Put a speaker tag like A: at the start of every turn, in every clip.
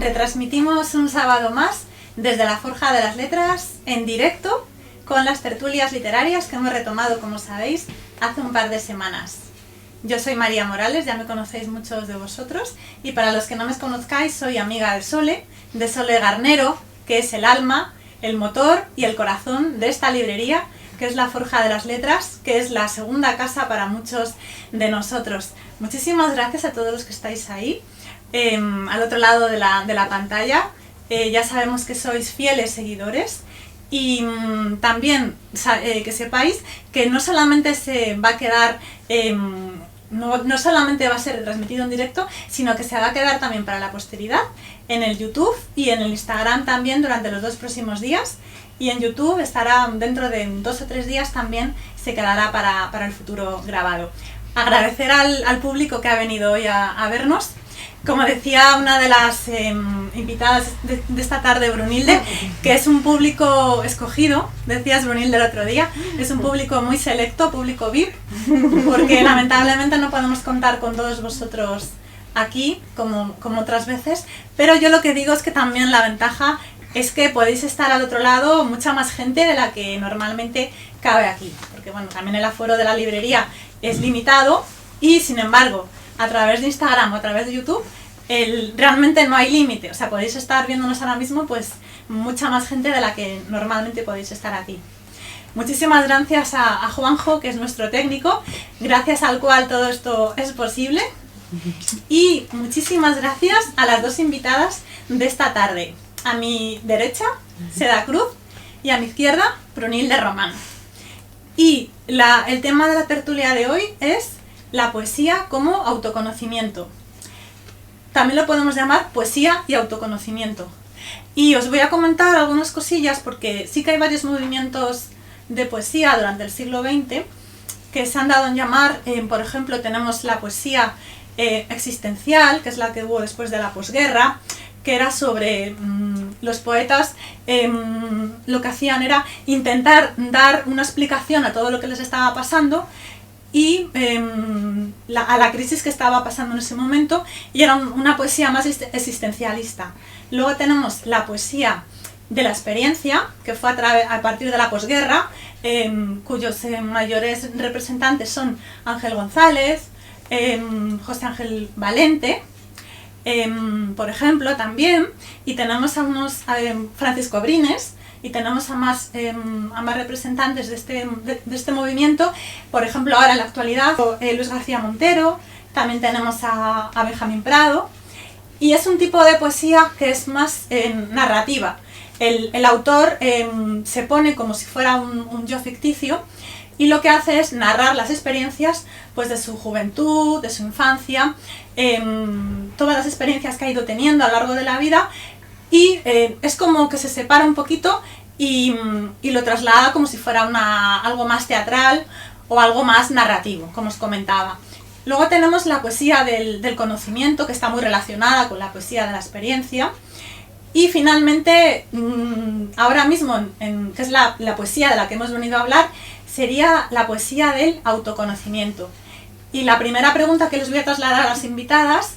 A: Retransmitimos un sábado más desde la Forja de las Letras en directo con las tertulias literarias que hemos retomado, como sabéis, hace un par de semanas. Yo soy María Morales, ya me conocéis muchos de vosotros, y para los que no me conozcáis, soy amiga de Sole Garnero, que es el alma, el motor y el corazón de esta librería, que es la Forja de las Letras, que es la segunda casa para muchos de nosotros. Muchísimas gracias a todos los que estáis ahí, al otro lado de la pantalla. Ya sabemos que sois fieles seguidores y también que sepáis que no solamente se va a quedar, no solamente va a ser retransmitido en directo, sino que se va a quedar también para la posteridad en el YouTube y en el Instagram también durante los 2 próximos días. Y en YouTube estará dentro de 2 o 3 días, también se quedará para el futuro grabado. Agradecer al público que ha venido hoy a vernos. Como decía una de las invitadas de esta tarde, Brunilde, que es un público escogido, decías Brunilde el otro día, es un público muy selecto, público VIP, porque lamentablemente no podemos contar con todos vosotros aquí, como otras veces, pero yo lo que digo es que también la ventaja es que podéis estar al otro lado mucha más gente de la que normalmente cabe aquí, porque bueno, también el aforo de la librería es limitado y sin embargo, a través de Instagram o a través de YouTube, realmente no hay límite. O sea, podéis estar viéndonos ahora mismo pues mucha más gente de la que normalmente podéis estar aquí. Muchísimas gracias a Juanjo, que es nuestro técnico, gracias al cual todo esto es posible. Y muchísimas gracias a las 2 invitadas de esta tarde. A mi derecha, Seda Cruz, y a mi izquierda, Brunilde Román. Y el tema de la tertulia de hoy es la poesía como autoconocimiento. También lo podemos llamar poesía y autoconocimiento. Y os voy a comentar algunas cosillas porque sí que hay varios movimientos de poesía durante el siglo XX que se han dado en llamar, por ejemplo, tenemos la poesía existencial, que es la que hubo después de la posguerra, que era sobre los poetas, lo que hacían era intentar dar una explicación a todo lo que les estaba pasando y a la crisis que estaba pasando en ese momento, y era una poesía más existencialista. Luego tenemos la poesía de la experiencia, que fue a partir de la posguerra, cuyos mayores representantes son Ángel González, José Ángel Valente, por ejemplo, también, y tenemos a Francisco Brines, y tenemos a más representantes de este movimiento, por ejemplo, ahora en la actualidad, Luis García Montero, también tenemos a Benjamín Prado, y es un tipo de poesía que es más narrativa. El autor se pone como si fuera un yo ficticio, y lo que hace es narrar las experiencias pues, de su juventud, de su infancia, todas las experiencias que ha ido teniendo a lo largo de la vida, y es como que se separa un poquito y lo traslada como si fuera algo más teatral o algo más narrativo, como os comentaba. Luego tenemos la poesía del conocimiento, que está muy relacionada con la poesía de la experiencia. Y finalmente, ahora mismo, que es la poesía de la que hemos venido a hablar, sería la poesía del autoconocimiento. Y la primera pregunta que les voy a trasladar a las invitadas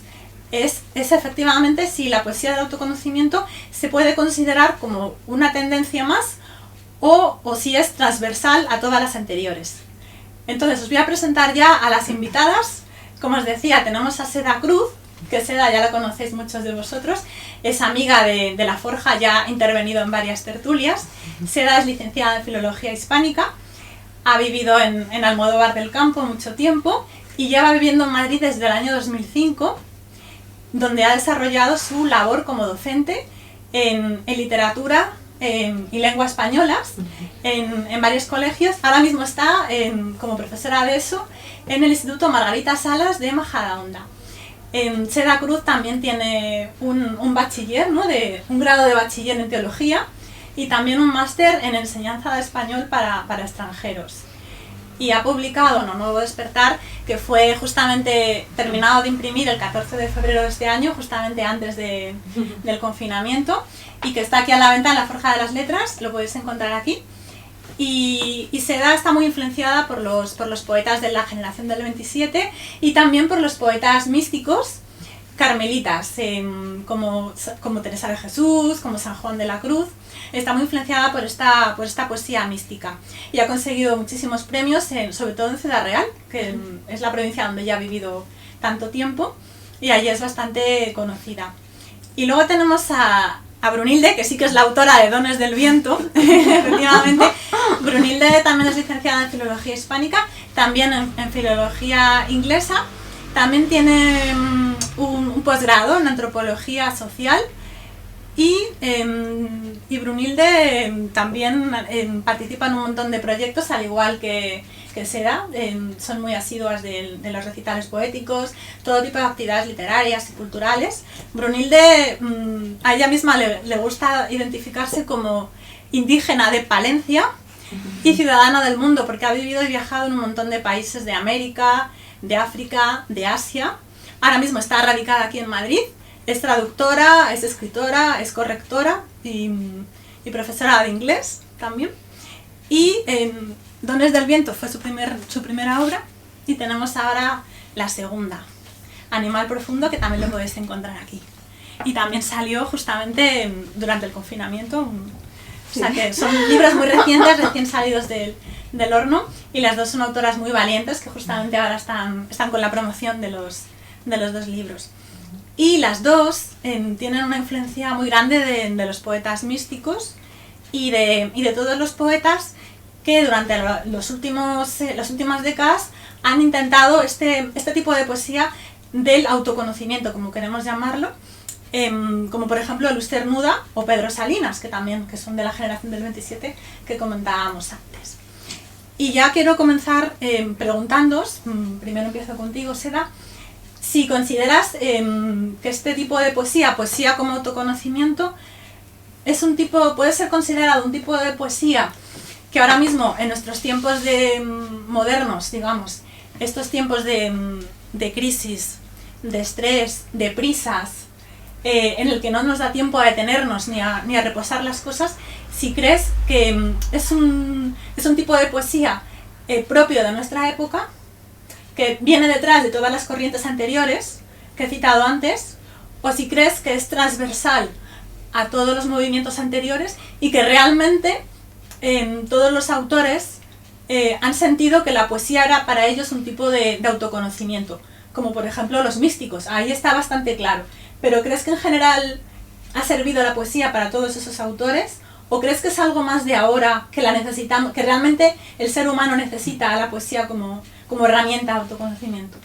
A: es efectivamente si la poesía del autoconocimiento se puede considerar como una tendencia más o si es transversal a todas las anteriores. Entonces os voy a presentar ya a las invitadas. Como os decía, tenemos a Seda Cruz, que Seda ya la conocéis muchos de vosotros, es amiga de la Forja, ya ha intervenido en varias tertulias. Seda es licenciada en Filología Hispánica, ha vivido en Almodóvar del Campo mucho tiempo y lleva viviendo en Madrid desde el año 2005, donde ha desarrollado su labor como docente en literatura y lengua españolas en varios colegios. Ahora mismo está como profesora de eso en el Instituto Margarita Salas de Majadahonda. Seda Cruz también tiene un bachiller, ¿no? Un grado de bachiller en teología y también un máster en enseñanza de español para extranjeros. Y ha publicado Nuevo Despertar, que fue justamente terminado de imprimir el 14 de febrero de este año, justamente antes del confinamiento, y que está aquí a la venta en la Forja de las Letras, lo podéis encontrar aquí. Y Seda está muy influenciada por los poetas de la generación del 27 y también por los poetas místicos carmelitas, como Teresa de Jesús, como San Juan de la Cruz. Está muy influenciada por esta poesía mística y ha conseguido muchísimos premios, sobre todo en Ciudad Real, que es la provincia donde ella ha vivido tanto tiempo, y allí es bastante conocida. Y luego tenemos a Brunilde, que sí que es la autora de Dones del Viento, efectivamente. Brunilde también es licenciada en Filología Hispánica, también en Filología Inglesa, también tiene un posgrado en Antropología Social, y Brunilde también participa en un montón de proyectos, al igual que Seda. Son muy asiduas de los recitales poéticos, todo tipo de actividades literarias y culturales. Brunilde, a ella misma le gusta identificarse como indígena de Palencia y ciudadana del mundo, porque ha vivido y viajado en un montón de países de América, de África, de Asia. Ahora mismo está radicada aquí en Madrid. Es traductora, es escritora, es correctora y profesora de inglés también. Y Dones del Viento fue su primera obra, y tenemos ahora la segunda, Animal Profundo, que también lo podéis encontrar aquí. Y también salió justamente durante el confinamiento, o sea que son libros muy recientes, recién salidos del horno, y las dos son autoras muy valientes que justamente ahora están con la promoción de los dos libros. Y las dos tienen una influencia muy grande de los poetas místicos y de todos los poetas que durante las últimas décadas han intentado este tipo de poesía del autoconocimiento, como queremos llamarlo, como por ejemplo Luis Cernuda o Pedro Salinas, que son de la generación del 27 que comentábamos antes. Y ya quiero comenzar preguntándoos, primero empiezo contigo, Seda, si consideras que este tipo de poesía como autoconocimiento, puede ser considerado un tipo de poesía que ahora mismo, en nuestros tiempos modernos, digamos, estos tiempos de crisis, de estrés, de prisas, en el que no nos da tiempo a detenernos ni a reposar las cosas, si crees que es un tipo de poesía propio de nuestra época, que viene detrás de todas las corrientes anteriores que he citado antes, o si crees que es transversal a todos los movimientos anteriores y que realmente todos los autores han sentido que la poesía era para ellos un tipo de autoconocimiento, como por ejemplo los místicos. Ahí está bastante claro. Pero ¿crees que en general ha servido la poesía para todos esos autores? ¿O crees que es algo más de ahora, que la necesitamos, que realmente el ser humano necesita a la poesía como herramienta de autoconocimiento?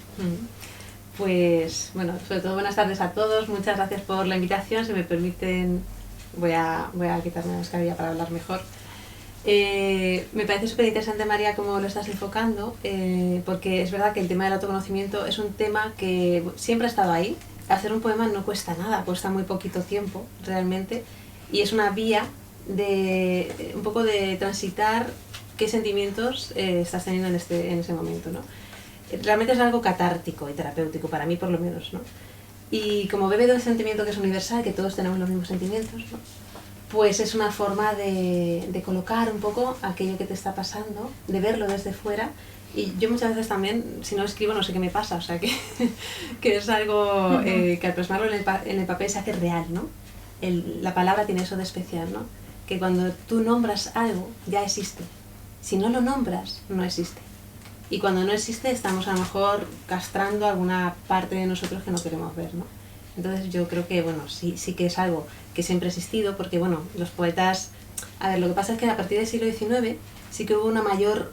B: Pues bueno, sobre todo buenas tardes a todos, muchas gracias por la invitación. Si me permiten, voy a quitarme la mascarilla para hablar mejor. Me parece súper interesante, María, cómo lo estás enfocando, porque es verdad que el tema del autoconocimiento es un tema que siempre ha estado ahí. Hacer un poema no cuesta nada, cuesta muy poquito tiempo realmente, y es una vía de un poco de transitar qué sentimientos estás teniendo en ese momento, ¿no? Realmente es algo catártico y terapéutico, para mí por lo menos, ¿no? Y como bebe de un sentimiento que es universal, que todos tenemos los mismos sentimientos, ¿no? Pues es una forma de colocar un poco aquello que te está pasando, de verlo desde fuera. Y yo muchas veces también, si no escribo, no sé qué me pasa, o sea que es algo que al plasmarlo en el papel se hace real, ¿no? La palabra tiene eso de especial, ¿no? Que cuando tú nombras algo, ya existe. Si no lo nombras, no existe. Y cuando no existe, estamos a lo mejor castrando alguna parte de nosotros que no queremos ver, ¿no? Entonces yo creo que, bueno, sí que es algo que siempre ha existido, porque, bueno, los poetas... A ver, lo que pasa es que a partir del siglo XIX sí que hubo una mayor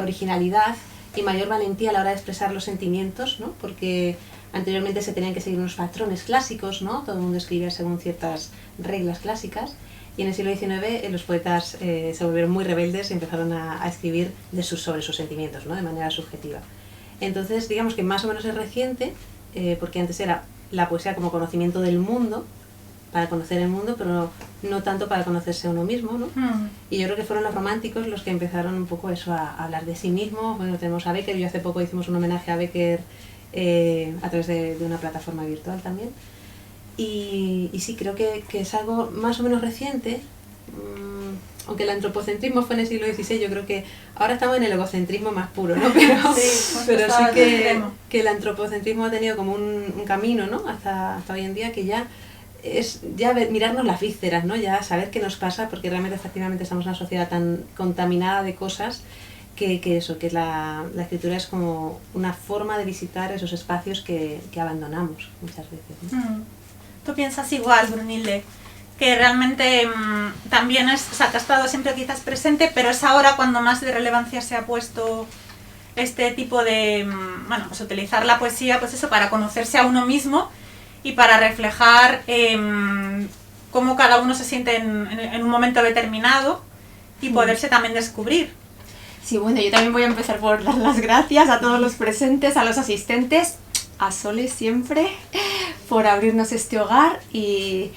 B: originalidad y mayor valentía a la hora de expresar los sentimientos, ¿no? Porque anteriormente se tenían que seguir unos patrones clásicos, ¿no? Todo el mundo escribía según ciertas reglas clásicas. Y en el siglo XIX los poetas se volvieron muy rebeldes y empezaron a escribir sobre sus sentimientos, ¿no? De manera subjetiva. Entonces, digamos que más o menos es reciente, porque antes era la poesía como conocimiento del mundo, para conocer el mundo, pero no tanto para conocerse a uno mismo, ¿no? Y yo creo que fueron los románticos los que empezaron un poco eso, a hablar de sí mismos. Bueno, tenemos a Becker, yo hace poco hicimos un homenaje a Becker a través de una plataforma virtual también. Y sí, creo que es algo más o menos reciente, aunque el antropocentrismo fue en el siglo XVI, yo creo que ahora estamos en el egocentrismo más puro, ¿no? Pero sí que el antropocentrismo ha tenido como un camino, ¿no? Hasta hoy en día, que ya es mirarnos las vísceras, ¿no? Ya saber qué nos pasa, porque realmente efectivamente estamos en una sociedad tan contaminada de cosas que la escritura es como una forma de visitar esos espacios que abandonamos muchas veces, ¿no?
A: ¿Tú piensas igual, Brunilde? Que realmente también es, o sea, que ha estado siempre quizás presente, pero es ahora cuando más de relevancia se ha puesto este tipo de, bueno, pues utilizar la poesía, pues eso, para conocerse a uno mismo y para reflejar cómo cada uno se siente en un momento determinado y poderse también descubrir.
C: Sí, bueno, yo también voy a empezar por dar las gracias a todos los presentes, a los asistentes, a Sole siempre, por abrirnos este hogar y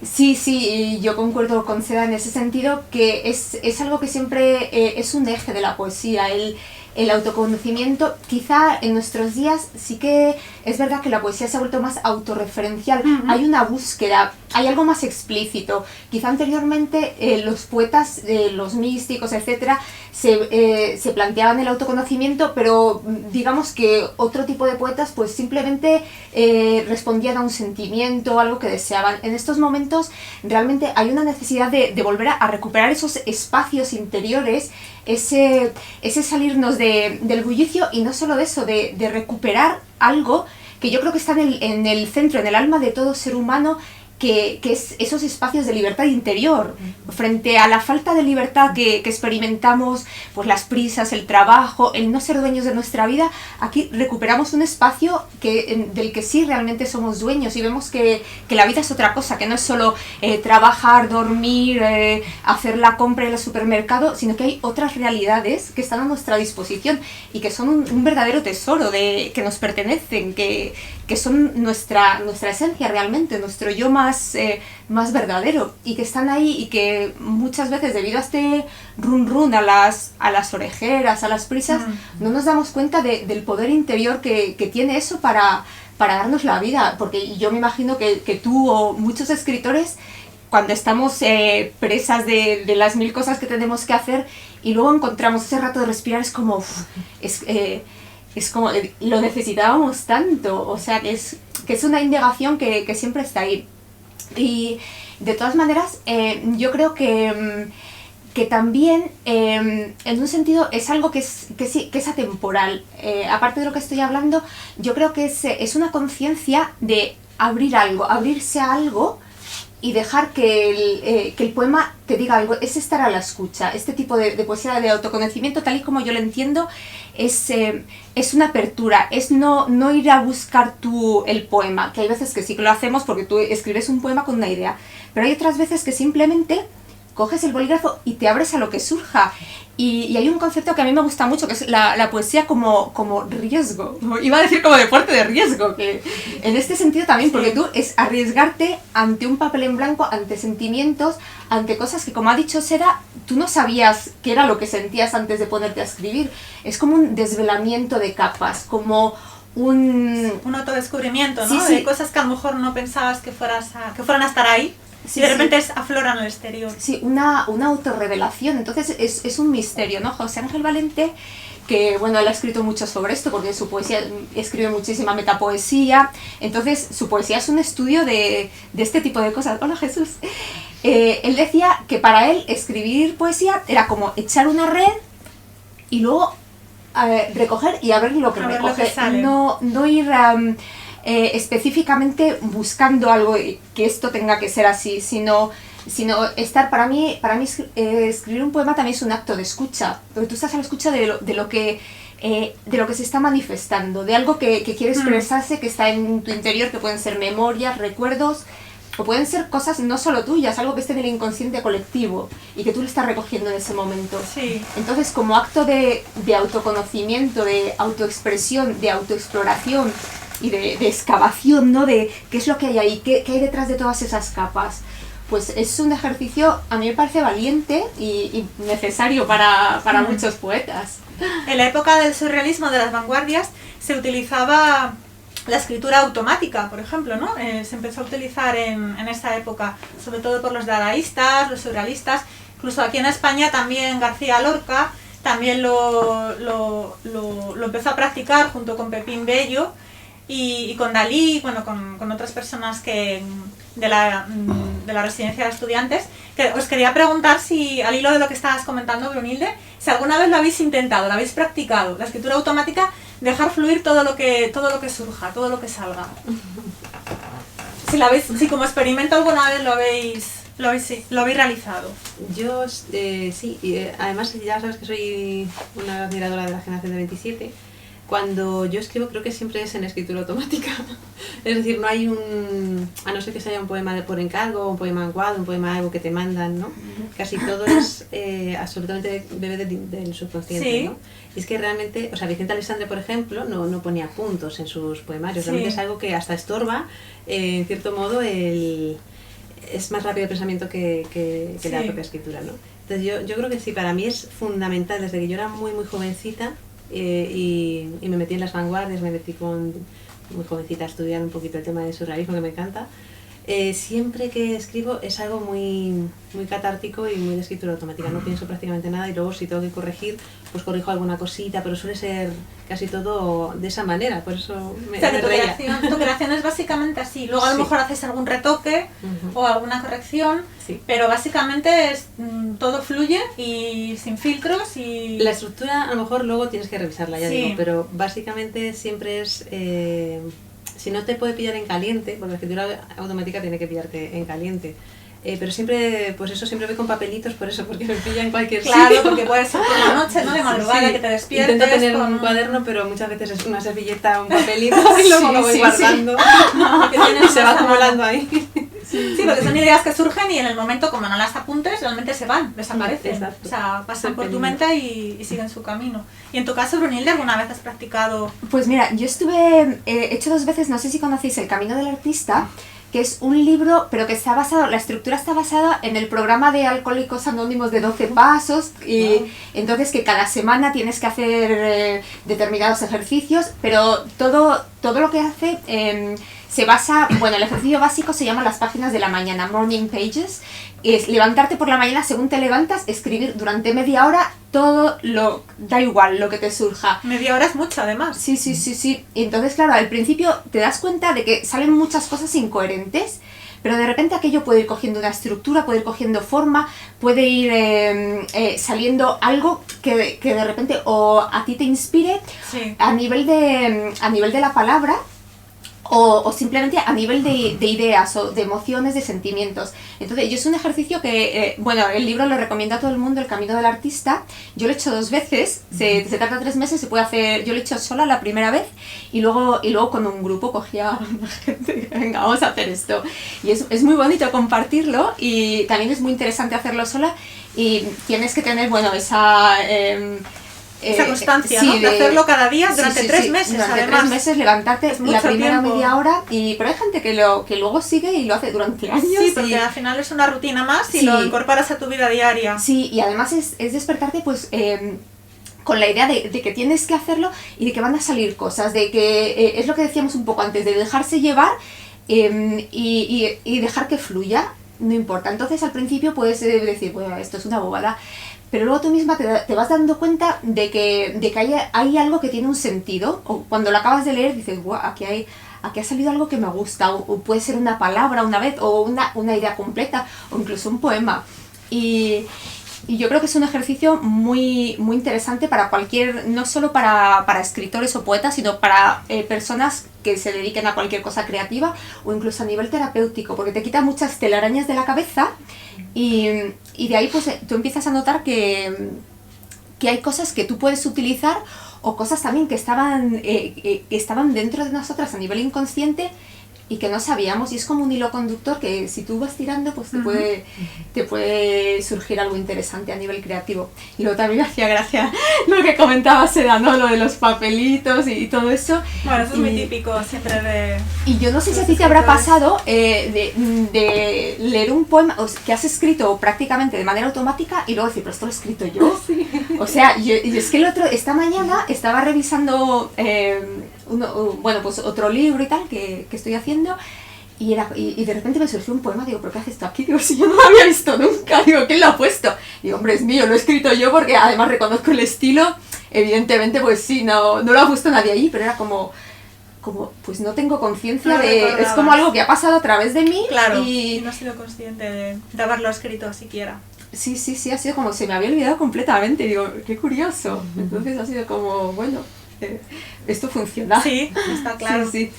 C: sí, yo concuerdo con Seda en ese sentido, que es algo que siempre es un eje de la poesía, el autoconocimiento. Quizá en nuestros días sí que es verdad que la poesía se ha vuelto más autorreferencial, hay una búsqueda, hay algo más explícito. Quizá anteriormente los poetas, los místicos, etcétera, se planteaban el autoconocimiento, pero digamos que otro tipo de poetas pues simplemente respondían a un sentimiento, algo que deseaban. En estos momentos realmente hay una necesidad de volver a recuperar esos espacios interiores, ese salirnos del bullicio, y no solo de eso, de recuperar algo que yo creo que está en el centro, en el alma de todo ser humano, que es esos espacios de libertad interior, frente a la falta de libertad que experimentamos, pues las prisas, el trabajo, el no ser dueños de nuestra vida. Aquí recuperamos un espacio del que sí realmente somos dueños, y vemos que la vida es otra cosa, que no es solo trabajar, dormir, hacer la compra en el supermercado, sino que hay otras realidades que están a nuestra disposición y que son un verdadero tesoro que nos pertenecen, que son nuestra esencia realmente, nuestro yo más verdadero, y que están ahí, y que muchas veces, debido a este run a las orejeras, a las prisas, no nos damos cuenta del poder interior que tiene eso para darnos la vida. Porque yo me imagino que tú o muchos escritores, cuando estamos presas de las mil cosas que tenemos que hacer, y luego encontramos ese rato de respirar, es como es como, lo necesitábamos tanto, o sea, que es una indagación que siempre está ahí. Y de todas maneras, yo creo que también, en un sentido, es algo que es atemporal. Aparte de lo que estoy hablando, yo creo que es una conciencia de abrirse a algo, y dejar que el poema te diga algo, es estar a la escucha. Este tipo de poesía de autoconocimiento, tal y como yo lo entiendo, es una apertura, es no ir a buscar tú el poema, que hay veces que sí que lo hacemos porque tú escribes un poema con una idea, pero hay otras veces que simplemente coges el bolígrafo y te abres a lo que surja. Y hay un concepto que a mí me gusta mucho, que es la poesía como riesgo. Iba a decir como deporte de riesgo, que en este sentido también, porque tú es arriesgarte ante un papel en blanco, ante sentimientos, ante cosas que, como ha dicho Seda, tú no sabías qué era lo que sentías antes de ponerte a escribir. Es como un desvelamiento de capas, como un
A: autodescubrimiento, ¿no?
C: Sí.
A: De cosas que a lo mejor no pensabas que fueran a estar ahí. Sí, y de repente afloran al exterior.
C: Sí, una autorrevelación. Entonces es un misterio, ¿no? José Ángel Valente, que bueno, él ha escrito mucho sobre esto, porque su poesía escribe muchísima metapoesía. Entonces su poesía es un estudio de este tipo de cosas. Hola, Jesús. Él decía que para él escribir poesía era como echar una red y luego recoger y a ver lo que recoge. No ir específicamente buscando algo que esto tenga que ser así, sino estar, para mí escribir un poema también es un acto de escucha, porque tú estás a la escucha de lo que se está manifestando, de algo que quiere expresarse, que está en tu interior, que pueden ser memorias, recuerdos, o pueden ser cosas no solo tuyas, algo que esté en el inconsciente colectivo y que tú lo estás recogiendo en ese momento.
A: Sí.
C: Entonces, como acto de autoconocimiento, de autoexpresión, de autoexploración y de excavación, ¿no? De qué es lo que hay ahí, qué hay detrás de todas esas capas. Pues es un ejercicio, a mí me parece valiente y necesario para muchos poetas.
A: En la época del surrealismo, de las vanguardias, se utilizaba la escritura automática, por ejemplo, ¿no? Se empezó a utilizar en esa época, sobre todo por los dadaístas, los surrealistas, Incluso aquí en España también García Lorca también lo empezó a practicar junto con Pepín Bello y con Dalí, bueno, con otras personas de la residencia de estudiantes. Que os quería preguntar si, al hilo de lo que estabas comentando, Brunilde, si alguna vez lo habéis intentado, lo habéis practicado, la escritura automática, dejar fluir todo lo que surja, todo lo que salga. Si como experimento alguna vez lo habéis realizado.
B: Yo sí, y además ya sabes que soy una admiradora de la generación de 27. Cuando yo escribo creo que siempre es en escritura automática. Es decir, no hay a no ser que sea un poema por encargo, un poema en cuadro, un poema algo que te mandan, ¿no? Casi todo es absolutamente bebe del subconsciente,
A: sí.
B: ¿no? Y es que realmente, o sea, Vicente Alexandre, por ejemplo, no ponía puntos en sus poemarios. Sí. Realmente es algo que hasta estorba, en cierto modo, es más rápido el pensamiento que sí. La propia escritura, ¿no? Entonces yo creo que sí, para mí es fundamental, desde que yo era muy muy jovencita, y me metí en las vanguardias, me metí muy jovencita a estudiar un poquito el tema del surrealismo, que me encanta. Siempre que escribo es algo muy, muy catártico y muy de escritura automática, no pienso prácticamente nada y luego si tengo que corregir, pues corrijo alguna cosita, pero suele ser casi todo de esa manera, por eso me reía.
A: Tu creación es básicamente así, luego a lo mejor haces algún retoque o alguna corrección, pero básicamente todo fluye y sin filtros y...
B: La estructura a lo mejor luego tienes que revisarla, ya digo, pero básicamente siempre es... si no te puede pillar en caliente, porque la escritura automática tiene que pillarte en caliente, pero siempre, pues eso, siempre voy con papelitos por eso, porque me pilla en cualquier sitio.
A: Claro, porque puede ser por la noche, ¿no? De madrugada, que te despiertes.
B: Intento tener un cuaderno, pero muchas veces es una servilleta, un papelito y luego lo voy guardando y se va acumulando ahí.
A: Sí, porque son ideas que surgen y en el momento, como no las apuntes, realmente se van, desaparecen.
B: Exacto.
A: O sea, pasan por tu mente y siguen su camino. ¿Y en tu caso, Brunilde, alguna vez has practicado?
C: Pues mira, yo he hecho 2 veces, no sé si conocéis El Camino del Artista, que es un libro, pero que está basado, la estructura está basada en el programa de Alcohólicos Anónimos de 12 pasos, y entonces que cada semana tienes que hacer determinados ejercicios, pero todo lo que hace se basa, bueno, el ejercicio básico se llama las páginas de la mañana, morning pages, es levantarte por la mañana, según te levantas, escribir durante media hora da igual lo que te surja.
A: Media hora es mucho, además.
C: Sí. Y entonces, claro, al principio te das cuenta de que salen muchas cosas incoherentes, pero de repente aquello puede ir cogiendo una estructura, puede ir cogiendo forma, puede ir saliendo algo que de repente o a ti te inspire a nivel de la palabra, o simplemente a nivel de ideas o de emociones, de sentimientos. Entonces, yo es un ejercicio que, bueno, el libro lo recomiendo a todo el mundo, El Camino del Artista. Yo lo he hecho 2 veces, se tarda 3 meses, se puede hacer, yo lo he hecho sola la primera vez y luego con un grupo cogía a gente, venga, vamos a hacer esto. Y es muy bonito compartirlo y también es muy interesante hacerlo sola y tienes que tener, bueno, esa
A: constancia, ¿no? De hacerlo cada día durante 3 meses.
C: Durante
A: además,
C: 3 meses, levantarte la primera
A: tiempo.
C: media hora, pero hay gente que luego sigue y lo hace durante años.
A: Sí, porque al final es una rutina más y lo incorporas a tu vida diaria.
C: Sí, y además es despertarte pues con la idea de que tienes que hacerlo y de que van a salir cosas, de que es lo que decíamos un poco antes, de dejarse llevar y dejar que fluya, no importa. Entonces al principio puedes decir, bueno, esto es una bobada, pero luego tú misma te vas dando cuenta de que hay algo que tiene un sentido, o cuando lo acabas de leer dices, guau, aquí ha salido algo que me gusta, o puede ser una palabra una vez, o una idea completa, o incluso un poema. Y yo creo que es un ejercicio muy, muy interesante para no solo para escritores o poetas, sino para personas que se dediquen a cualquier cosa creativa, o incluso a nivel terapéutico, porque te quita muchas telarañas de la cabeza. Y de ahí pues tú empiezas a notar que hay cosas que tú puedes utilizar o cosas también que estaban dentro de nosotras a nivel inconsciente y que no sabíamos, y es como un hilo conductor que si tú vas tirando pues te puede surgir algo interesante a nivel creativo. Y luego también me hacía gracia lo que comentaba Seda, ¿no? Lo de los papelitos y todo eso.
A: Bueno, eso es muy típico siempre de...
C: Y yo no sé si a ti te habrá pasado de leer un poema que has escrito prácticamente de manera automática y luego decir, pero esto lo he escrito yo. Sí. O sea, yo es que esta mañana estaba revisando pues otro libro y tal que estoy haciendo y de repente me surgió un poema, digo, ¿pero qué haces esto aquí? Digo, si yo no lo había visto nunca, digo, ¿quién lo ha puesto? digo, hombre, es mío, lo he escrito yo porque además reconozco el estilo. Evidentemente, pues sí, no lo ha puesto nadie allí, pero era como pues no tengo conciencia de... Es como algo que ha pasado a través de mí.
A: Claro, y no he sido consciente de haberlo escrito siquiera.
C: Sí, ha sido como, se me había olvidado completamente, digo, qué curioso. Entonces ha sido como, bueno, esto funciona.
A: Sí, está claro.
C: Sí.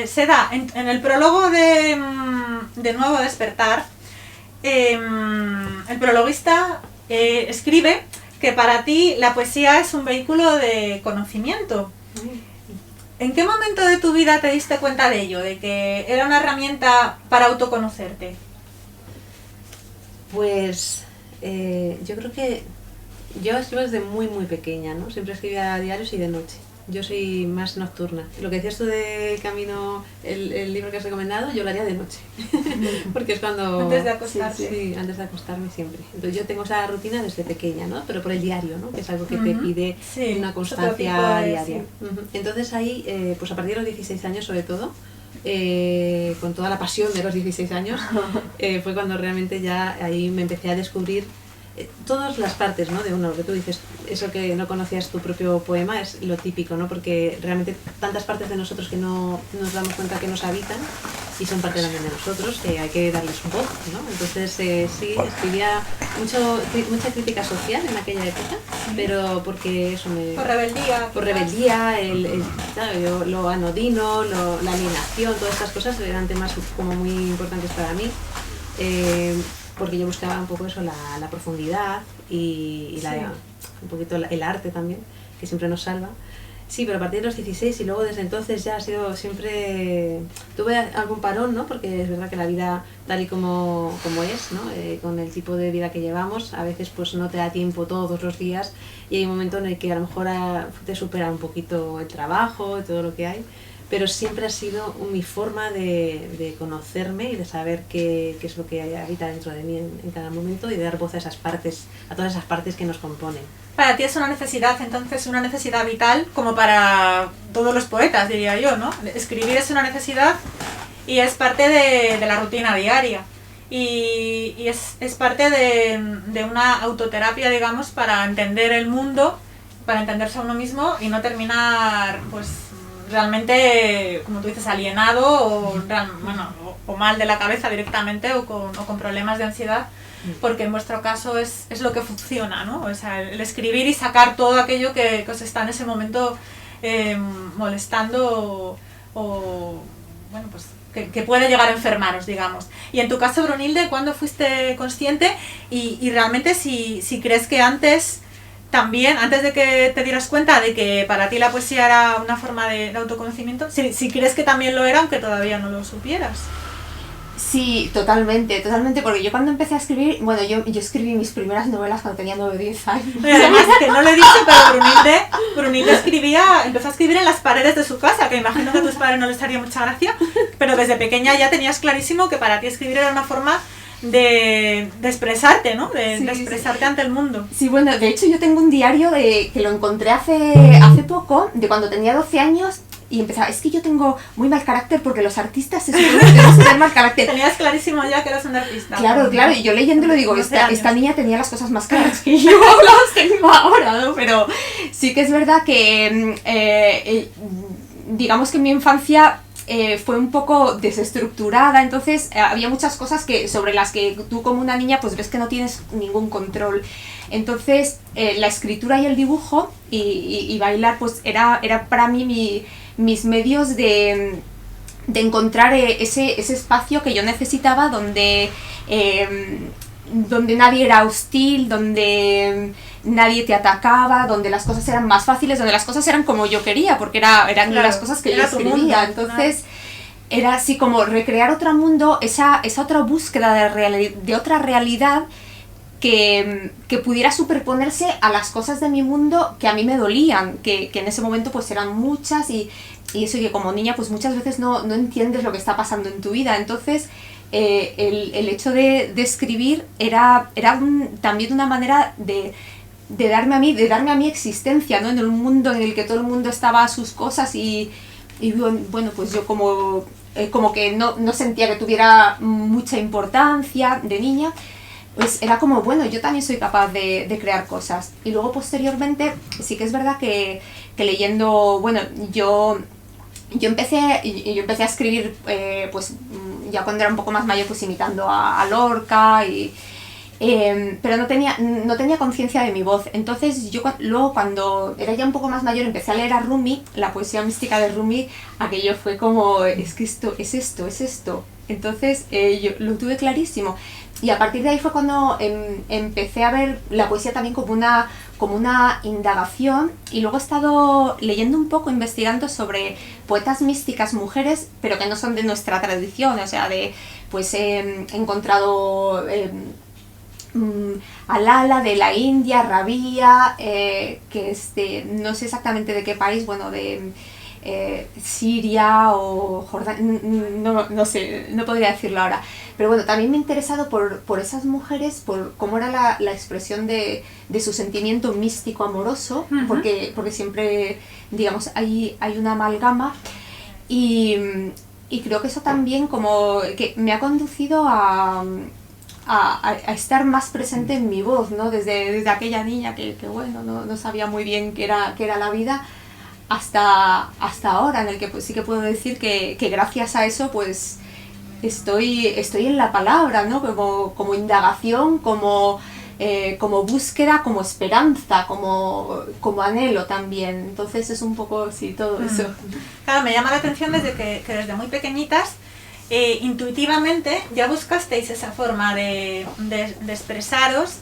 A: Seda, en el prólogo de Nuevo Despertar, el prologuista escribe que para ti la poesía es un vehículo de conocimiento. ¿En qué momento de tu vida te diste cuenta de ello, de que era una herramienta para autoconocerte?
B: Pues yo creo que yo escribo desde muy muy pequeña, ¿no? Siempre escribía diarios y de noche. Yo soy más nocturna. Lo que decías tú de Camino, el libro que has recomendado, yo lo haría de noche. Porque es cuando...
A: Antes de acostarse.
B: Sí, antes de acostarme siempre. Entonces yo tengo esa rutina desde pequeña, ¿no? Pero por el diario, ¿no? Que es algo que te pide una constancia diaria. Entonces ahí, pues a partir de los 16 años sobre todo, con toda la pasión de los 16 años, fue cuando realmente ya ahí me empecé a descubrir todas las partes, ¿no? De uno, lo que tú dices, eso que no conocías tu propio poema es lo típico, ¿no? Porque realmente tantas partes de nosotros que no nos damos cuenta que nos habitan y son parte también de nosotros, que hay que darles un voz, ¿no? Entonces sí, escribía mucha crítica social en aquella época, pero porque eso me...
A: Por rebeldía.
B: Por rebeldía, claro, lo anodino, la alienación, todas estas cosas eran temas como muy importantes para mí. Porque yo buscaba un poco eso, la profundidad y un poquito el arte también, que siempre nos salva. Sí, pero a partir de los 16 y luego desde entonces ya ha sido siempre... Tuve algún parón, ¿no? Porque es verdad que la vida tal y como es, ¿no? Con el tipo de vida que llevamos, a veces pues no te da tiempo todos los días y hay un momento en el que a lo mejor te supera un poquito el trabajo y todo lo que hay. Pero siempre ha sido mi forma de conocerme y de saber qué es lo que habita dentro de mí en cada momento y de dar voz a esas partes, a todas esas partes que nos componen.
A: Para ti es una necesidad, entonces, una necesidad vital, como para todos los poetas, diría yo, ¿no? Escribir es una necesidad y es parte de la rutina diaria. Y es parte de una autoterapia, digamos, para entender el mundo, para entenderse a uno mismo y no terminar, pues, realmente, como tú dices, alienado o mal de la cabeza directamente o con problemas de ansiedad, porque en vuestro caso es lo que funciona, ¿no? O sea, el escribir y sacar todo aquello que os está en ese momento molestando o bueno, pues que puede llegar a enfermaros, digamos. Y en tu caso, Brunilde, ¿cuándo fuiste consciente? Y realmente si crees que antes de que te dieras cuenta de que para ti la poesía era una forma de autoconocimiento, si crees que también lo era, aunque todavía no lo supieras.
C: Sí, totalmente, porque yo cuando empecé a escribir, bueno, yo escribí mis primeras novelas cuando tenía 9 o 10 años.
A: Además, que no lo he dicho, pero Brunilde empezó a escribir en las paredes de su casa, que imagino que a tus padres no les haría mucha gracia, pero desde pequeña ya tenías clarísimo que para ti escribir era una forma de expresarte, ¿no? De expresarte ante el mundo. Sí, bueno, de hecho yo tengo un diario que lo encontré hace poco, de cuando tenía 12 años, y empezaba, es que yo tengo muy mal carácter porque los artistas se suponen que tenemos que tener mal carácter. Tenías clarísimo ya que eras un artista.
C: Claro, y yo leyéndolo digo, esta niña tenía las cosas más claras que yo las tengo ahora, ¿no? Pero sí que es verdad que, digamos que en mi infancia fue un poco desestructurada, entonces había muchas cosas sobre las que tú como una niña pues ves que no tienes ningún control. Entonces la escritura y el dibujo y bailar pues era para mí mis medios de encontrar ese espacio que yo necesitaba donde nadie era hostil, donde nadie te atacaba, donde las cosas eran más fáciles, donde las cosas eran como yo quería, porque eran las cosas que yo escribía. Mundo, entonces era así como recrear otro mundo, esa otra búsqueda de otra realidad que pudiera superponerse a las cosas de mi mundo que a mí me dolían, que en ese momento pues eran muchas y eso, que como niña pues muchas veces no entiendes lo que está pasando en tu vida. Entonces el hecho de escribir era también una manera de darme a mí existencia, ¿no? En un mundo en el que todo el mundo estaba a sus cosas y bueno, pues yo como que no sentía que tuviera mucha importancia de niña. pues era como, bueno, yo también soy capaz de crear cosas. Y luego posteriormente sí que es verdad que leyendo, bueno, yo empecé a escribir pues ya cuando era un poco más mayor, pues imitando a Lorca pero no tenía conciencia de mi voz. Entonces yo luego, cuando era ya un poco más mayor, empecé a leer a Rumi, la poesía mística de Rumi. Aquello fue como, es que esto es esto. Entonces yo lo tuve clarísimo. Y a partir de ahí fue cuando empecé a ver la poesía también como una indagación, y luego he estado leyendo un poco, investigando sobre poetas místicas mujeres, pero que no son de nuestra tradición. O sea, pues he encontrado a Lala de la India, Rabia, que es no sé exactamente de qué país, bueno, de Siria o Jordania, no sé, no podría decirlo ahora. Pero bueno, también me he interesado por esas mujeres, por cómo era la expresión de su sentimiento místico amoroso, porque siempre, digamos, hay una amalgama, y creo que eso también como que me ha conducido a estar más presente en mi voz, ¿no? Desde aquella niña que bueno, no sabía muy bien qué era la vida, hasta ahora, en el que pues sí que puedo decir que gracias a eso pues estoy en la palabra, ¿no? Como indagación, como búsqueda, como esperanza, como anhelo también. Entonces es un poco, sí, todo eso.
A: Claro, me llama la atención desde que desde muy pequeñitas intuitivamente ya buscasteis esa forma de expresaros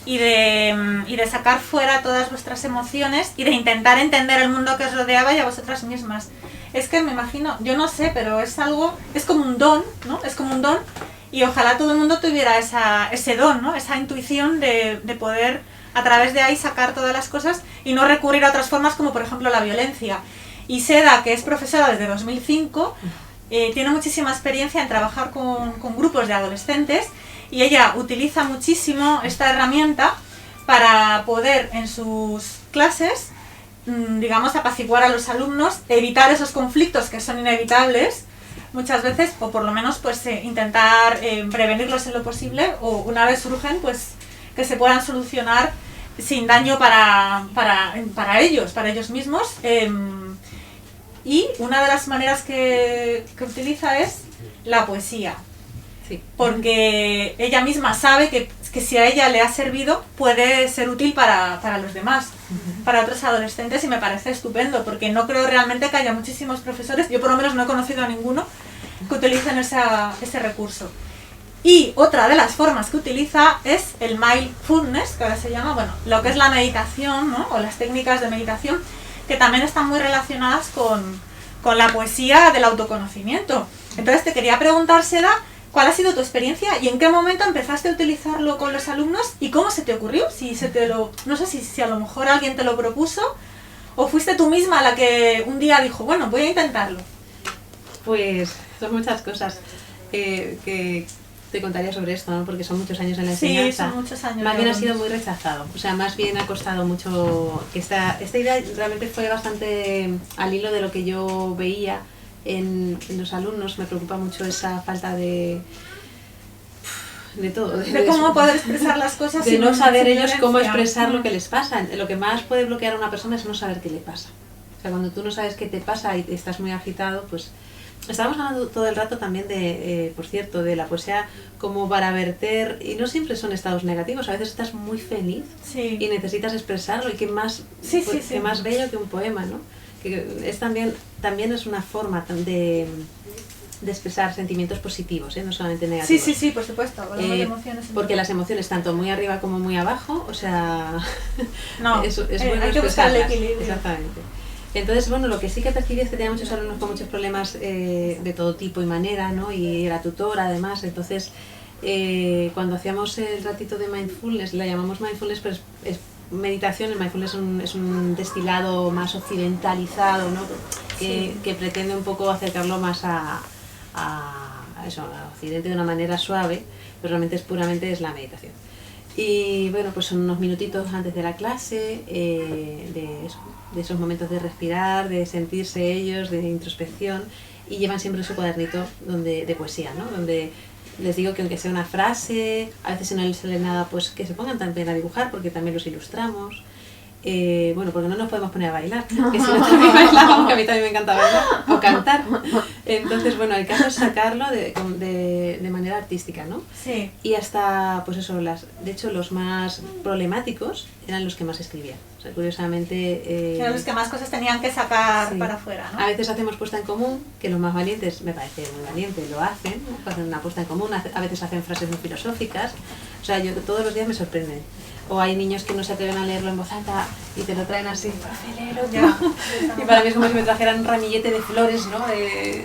A: y de sacar fuera todas vuestras emociones y de intentar entender el mundo que os rodeaba y a vosotras mismas. Es que me imagino, yo no sé, pero es como un don, ¿no? Es como un don, y ojalá todo el mundo tuviera ese don, ¿no? Esa intuición de poder a través de ahí sacar todas las cosas y no recurrir a otras formas como por ejemplo la violencia. Y Seda, que es profesora desde 2005, tiene muchísima experiencia en trabajar con grupos de adolescentes, y ella utiliza muchísimo esta herramienta para poder en sus clases, digamos, apaciguar a los alumnos, evitar esos conflictos que son inevitables muchas veces, o por lo menos pues intentar prevenirlos en lo posible, o una vez surgen pues que se puedan solucionar sin daño para ellos mismos. Y una de las maneras que utiliza es la poesía. Sí. Porque ella misma sabe que si a ella le ha servido, puede ser útil para los demás, para otros adolescentes, y me parece estupendo, porque no creo realmente que haya muchísimos profesores, yo por lo menos no he conocido a ninguno, que utilicen ese recurso. Y otra de las formas que utiliza es el mindfulness, que ahora se llama, bueno, lo que es la meditación, ¿no? O las técnicas de meditación, que también están muy relacionadas con la poesía del autoconocimiento. Entonces te quería preguntar, Seda, ¿cuál ha sido tu experiencia y en qué momento empezaste a utilizarlo con los alumnos y cómo se te ocurrió? No sé si a lo mejor alguien te lo propuso o fuiste tú misma la que un día dijo, bueno, voy a intentarlo.
B: Pues son muchas cosas que te contaría sobre esto, ¿no? Porque son muchos años en la enseñanza.
A: Sí, son muchos años.
B: Más bien ha sido muy rechazado. O sea, más bien ha costado mucho. Que esta idea realmente fue bastante al hilo de lo que yo veía en los alumnos. Me preocupa mucho esa falta de todo.
A: De cómo poder expresar las cosas.
B: De no saber ellos cómo expresar lo que les pasa. Lo que más puede bloquear a una persona es no saber qué le pasa. O sea, cuando tú no sabes qué te pasa y estás muy agitado, pues... Estábamos hablando todo el rato también por cierto, de la poesía como para verter, y no siempre son estados negativos, a veces estás muy feliz y necesitas expresarlo, y qué más, qué más bello que un poema, ¿no? Que es también es una forma de expresar sentimientos positivos, no solamente negativos.
A: Sí, por supuesto. Emociones,
B: porque las emociones, tanto muy arriba como muy abajo, o sea,
A: no,
B: es bueno
A: hay que buscar el equilibrio.
B: Exactamente. Entonces, bueno, lo que sí que percibí es que tenía muchos alumnos con muchos problemas de todo tipo y manera, ¿no? Y era tutora, además. Entonces, cuando hacíamos el ratito de mindfulness, la llamamos mindfulness, pero es meditación. El mindfulness es un destilado más occidentalizado, ¿no? Que pretende un poco acercarlo más a Occidente de una manera suave, pero realmente es la meditación. Y bueno, pues son unos minutitos antes de la clase, de esos momentos de respirar, de sentirse ellos, de introspección, y llevan siempre su cuadernito de poesía, ¿no? Donde les digo que aunque sea una frase, a veces si no les sale nada, pues que se pongan también a dibujar, porque también los ilustramos. Bueno, porque no nos podemos poner a bailar, que si no también bailamos, que a mí también me encanta bailar, o cantar. Entonces, bueno, el caso es sacarlo de manera artística, ¿no?
A: Sí.
B: Y hasta, pues eso, de hecho, los más problemáticos eran los que más escribían. O sea, curiosamente...
A: eran los que más cosas tenían que sacar
B: sí.
A: para afuera, ¿no?
B: A veces hacemos puesta en común, que los más valientes, me parece muy valiente, lo hacen, ¿no? Hacen una puesta en común, a veces hacen frases muy filosóficas. O sea, yo todos los días me sorprenden. O hay niños que no se atreven a leerlo en voz alta y te lo traen así, profe, léelo ya. Y para mí es como si me trajeran un ramillete de flores, ¿no?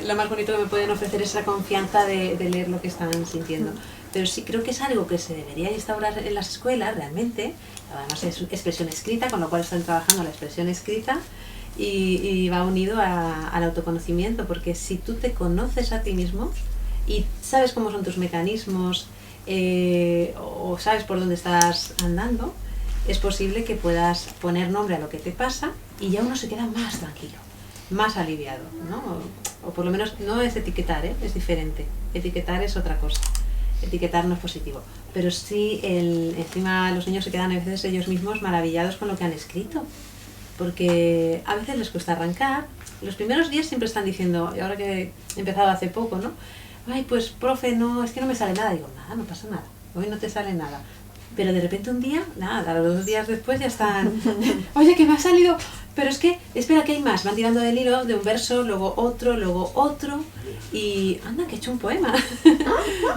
B: Lo más bonito que me pueden ofrecer es esa confianza de leer lo que están sintiendo. Pero sí creo que es algo que se debería instaurar en las escuelas realmente. Además es expresión escrita, con lo cual están trabajando la expresión escrita y va unido al autoconocimiento, porque si tú te conoces a ti mismo y sabes cómo son tus mecanismos, o sabes por dónde estás andando, es posible que puedas poner nombre a lo que te pasa y ya uno se queda más tranquilo, más aliviado, ¿no? O por lo menos no es etiquetar, es diferente. Etiquetar es otra cosa. Etiquetar no es positivo. Pero sí, encima los niños se quedan a veces ellos mismos maravillados con lo que han escrito. Porque a veces les cuesta arrancar. Los primeros días siempre están diciendo, y ahora que he empezado hace poco, ¿no? Ay, pues profe, no, es que no me sale nada. Digo, nada, no pasa nada. Hoy no te sale nada. Pero de repente un día, nada, a los 2 días después ya están, oye, que me ha salido, pero es que, espera, que hay más. Van tirando del hilo de un verso, luego otro, y anda, que he hecho un poema.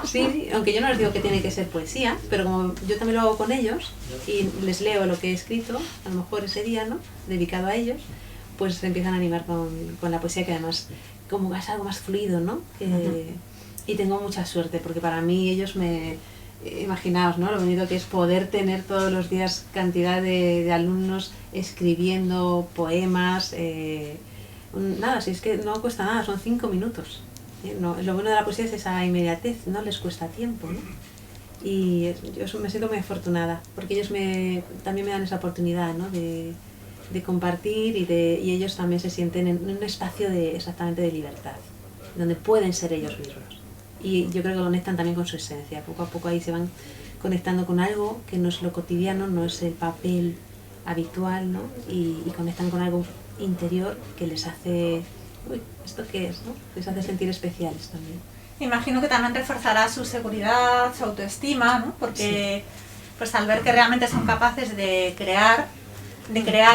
B: Sí, aunque yo no les digo que tiene que ser poesía, pero como yo también lo hago con ellos y les leo lo que he escrito, a lo mejor ese día, ¿no?, dedicado a ellos, pues se empiezan a animar con la poesía, que además como es algo más fluido, ¿no? Y tengo mucha suerte, porque para mí ellos imaginaos, ¿no?, lo bonito que es poder tener todos los días cantidad de alumnos escribiendo poemas. Nada, si es que no cuesta nada, son 5 minutos. No, lo bueno de la poesía es esa inmediatez, no les cuesta tiempo, ¿no? Y yo me siento muy afortunada, porque ellos también me dan esa oportunidad, ¿no?, de compartir y ellos también se sienten en un espacio exactamente de libertad, donde pueden ser ellos mismos. Y yo creo que conectan también con su esencia. Poco a poco ahí se van conectando con algo que no es lo cotidiano, no es el papel habitual, ¿no? Y conectan con algo interior que les hace, uy, ¿esto qué es?, ¿no? Les hace sentir especiales también.
A: Imagino que también reforzará su seguridad, su autoestima, ¿no? Porque pues al ver que realmente son capaces de crear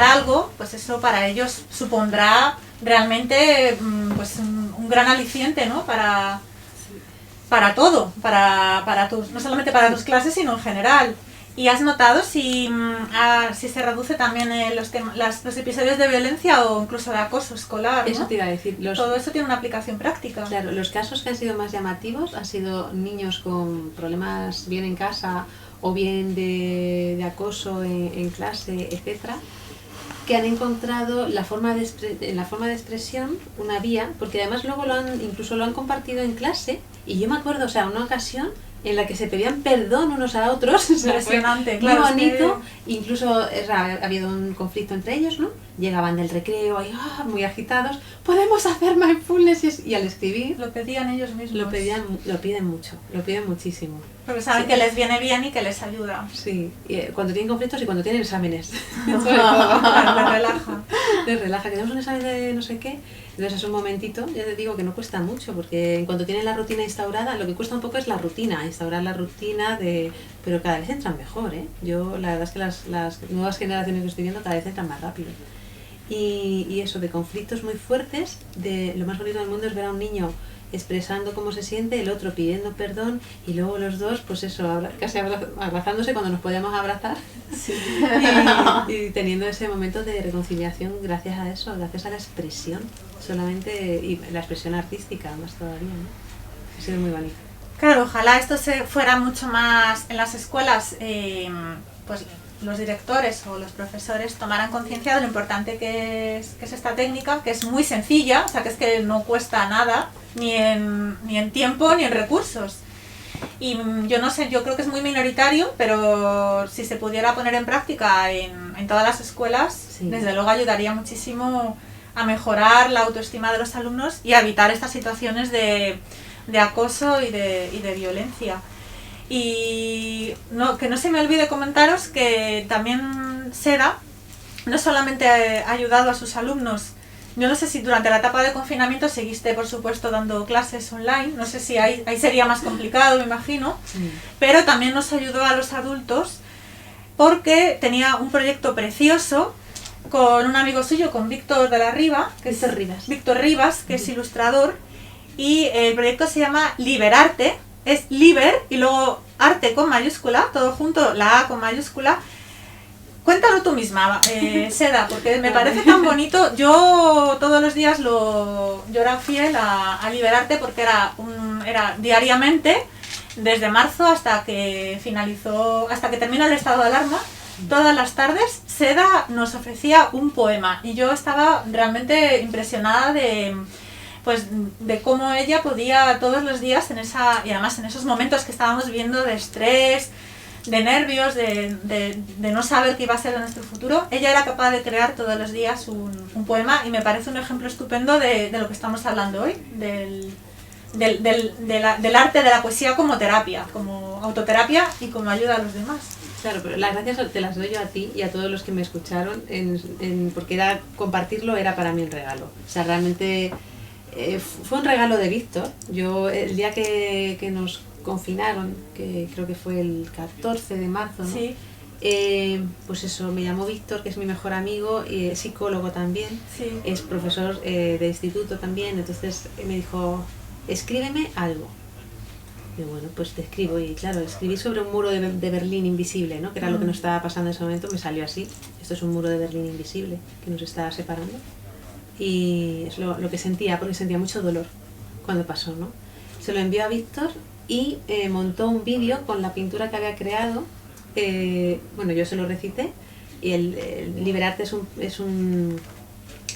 A: algo, pues eso para ellos supondrá realmente pues un gran aliciente, ¿no?, para todo, no solamente para tus clases, sino en general. ¿Y has notado si se reduce también los episodios de violencia o incluso de acoso escolar, ¿no?
B: Eso te iba a decir.
A: Todo eso tiene una aplicación práctica.
B: Claro, los casos que han sido más llamativos han sido niños con problemas bien en casa o bien de acoso en clase, etcétera, que han encontrado en la forma de expresión una vía, porque además luego incluso lo han compartido en clase. Y yo me acuerdo, o sea, una ocasión en la que se pedían perdón unos a otros.
A: Impresionante,
B: claro. Muy bonito. Incluso ha habido un conflicto entre ellos, ¿no? Llegaban del recreo ahí, muy agitados. Podemos hacer mindfulness, y al escribir
A: lo pedían ellos mismos.
B: Lo piden mucho, lo piden muchísimo.
A: Porque saben que les viene bien y que les ayuda.
B: Sí, y cuando tienen conflictos y cuando tienen exámenes.
A: Sobre todo. Claro, les relaja.
B: Les relaja, que tenemos un examen de no sé qué. Entonces es un momentito, ya te digo que no cuesta mucho, porque en cuanto tienen la rutina instaurada, lo que cuesta un poco es la rutina, instaurar la rutina pero cada vez entran mejor, ¿eh? Yo la verdad es que las nuevas generaciones que estoy viendo cada vez entran más rápido. Y eso, de conflictos muy fuertes, lo más bonito del mundo es ver a un niño expresando cómo se siente, el otro pidiendo perdón, y luego los dos, pues eso, casi abrazándose cuando nos podíamos abrazar. Sí. y teniendo ese momento de reconciliación gracias a eso, gracias a la expresión solamente, y la expresión artística más todavía, ¿no? Ha sido muy bonito.
A: Claro, ojalá esto se fuera mucho más en las escuelas, pues los directores o los profesores tomaran conciencia de lo importante que es esta técnica, que es muy sencilla, o sea, que es que no cuesta nada, ni en tiempo ni en recursos. Y yo no sé, yo creo que es muy minoritario, pero si se pudiera poner en práctica en todas las escuelas, sí, desde luego ayudaría muchísimo a mejorar la autoestima de los alumnos y a evitar estas situaciones de de acoso y de violencia. Y que no se me olvide comentaros que también Seda no solamente ha ayudado a sus alumnos. Yo no sé si durante la etapa de confinamiento seguiste, por supuesto, dando clases online. No sé si ahí sería más complicado, me imagino. Sí. Pero también nos ayudó a los adultos porque tenía un proyecto precioso con un amigo suyo, con Víctor de la Riva, Víctor Rivas, que es ilustrador. Y el proyecto se llama Liberarte. Es Liber y luego arte con mayúscula, todo junto, la A con mayúscula. Cuéntalo tú misma, Seda, porque me parece tan bonito. Yo todos los días yo era fiel a Liberarte porque era diariamente, desde marzo hasta que terminó el estado de alarma, todas las tardes Seda nos ofrecía un poema y yo estaba realmente impresionada de cómo ella podía todos los días y además en esos momentos que estábamos viviendo de estrés, de nervios, de no saber qué iba a ser de nuestro futuro, ella era capaz de crear todos los días un poema y me parece un ejemplo estupendo de lo que estamos hablando hoy, del arte de la poesía como terapia, como autoterapia y como ayuda a los demás.
B: Claro, pero las gracias te las doy yo a ti y a todos los que me escucharon, porque compartirlo era para mí un regalo. O sea, realmente fue un regalo de Víctor. Yo el día que nos confinaron, que creo que fue el 14 de marzo, ¿no?
A: Sí.
B: Pues eso, me llamó Víctor, que es mi mejor amigo, es psicólogo también, sí. Es profesor de instituto también, entonces me dijo, escríbeme algo. Y bueno, pues te escribo, y claro, escribí sobre un muro de Berlín invisible, ¿no? Que era lo que nos estaba pasando en ese momento, me salió así. Esto es un muro de Berlín invisible que nos está separando. Y es lo que sentía, porque sentía mucho dolor cuando pasó, ¿no? Se lo envió a Víctor y montó un vídeo con la pintura que había creado. Bueno, yo se lo recité, y el Liberarte es un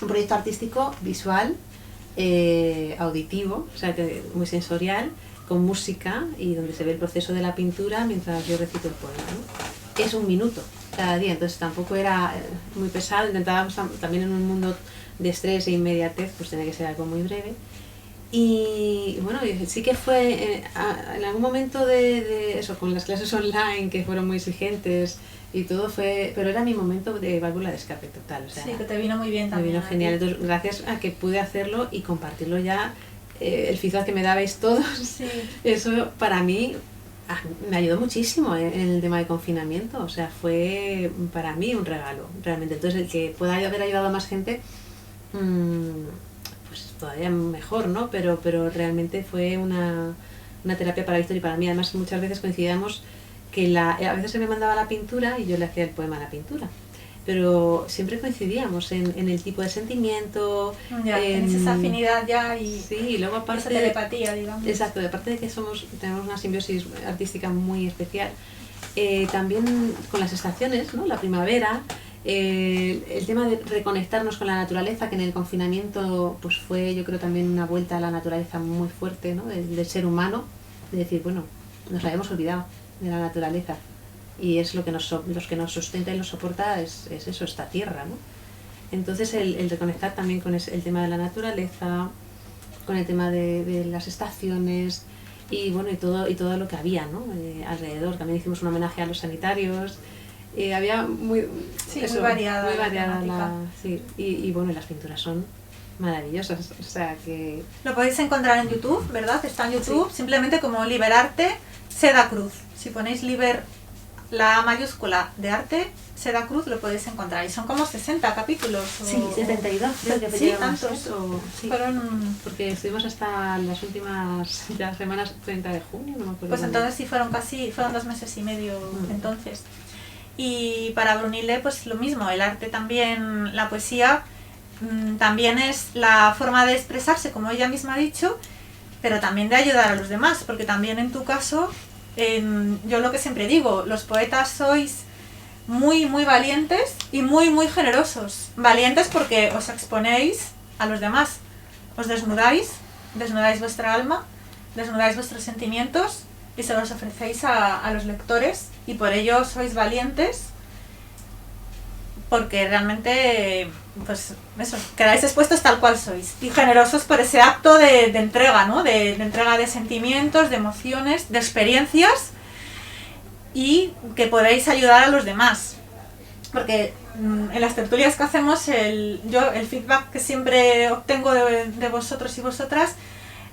B: proyecto artístico visual, auditivo, o sea, muy sensorial, con música, y donde se ve el proceso de la pintura mientras yo recito el poema, ¿no? Es un minuto cada día, entonces tampoco era muy pesado. Intentábamos también, en un mundo de estrés e inmediatez, pues tenía que ser algo muy breve. Y bueno, sí que fue en algún momento de eso, con las clases online que fueron muy exigentes y todo, pero era mi momento de válvula de escape total. O sea,
A: sí, que te vino muy bien también.
B: Me vino genial. Entonces, gracias a que pude hacerlo y compartirlo ya, el feedback que me dabais todos, sí. Eso para mí me ayudó muchísimo en el tema de confinamiento. O sea, fue para mí un regalo, realmente. Entonces, el que pueda haber ayudado a más gente, pues todavía mejor, ¿no? Pero realmente fue una terapia para Víctor y para mí. Además, muchas veces coincidíamos que a veces se me mandaba la pintura y yo le hacía el poema a la pintura, pero siempre coincidíamos en el tipo de sentimiento,
A: ya, en esa afinidad ya, y
B: sí, y luego aparte
A: esa telepatía, digamos.
B: Exacto, aparte de que tenemos una simbiosis artística muy especial, también con las estaciones, ¿no? La primavera, el tema de reconectarnos con la naturaleza, que en el confinamiento pues fue, yo creo, también una vuelta a la naturaleza muy fuerte, ¿no? Del ser humano, de decir, bueno, nos habíamos olvidado de la naturaleza, y es lo que nos sustenta y nos soporta, es eso, esta tierra, ¿no? Entonces el reconectar también con el tema de la naturaleza, con el tema de las estaciones, y bueno, y todo lo que había, ¿no? Alrededor. También hicimos un homenaje a los sanitarios. Había muy variada sí. Y bueno, las pinturas son maravillosas, o sea que...
A: Lo podéis encontrar en YouTube, ¿verdad? Está en YouTube, sí. Simplemente como Liberarte, Seda Cruz. Si ponéis la A mayúscula de arte, Seda Cruz, lo podéis encontrar. Y son como 60 capítulos.
B: Sí, 72, creo que
A: sí, tantos.
B: Sí. Fueron, porque estuvimos hasta las últimas semanas, 30 de junio, no me acuerdo.
A: Pues entonces sí, fueron 2 meses y medio entonces. Y para Brunilde, pues lo mismo, el arte también, la poesía, también es la forma de expresarse, como ella misma ha dicho, pero también de ayudar a los demás, porque también en tu caso, yo lo que siempre digo, los poetas sois muy, muy valientes y muy, muy generosos. Valientes porque os exponéis a los demás, os desnudáis vuestra alma, desnudáis vuestros sentimientos y se los ofrecéis a los lectores, y por ello sois valientes, porque realmente, pues eso, quedáis expuestos tal cual sois y generosos por ese acto de entrega, ¿no? De entrega de sentimientos, de emociones, de experiencias, y que podéis ayudar a los demás. Porque en las tertulias que hacemos, el feedback que siempre obtengo de vosotros y vosotras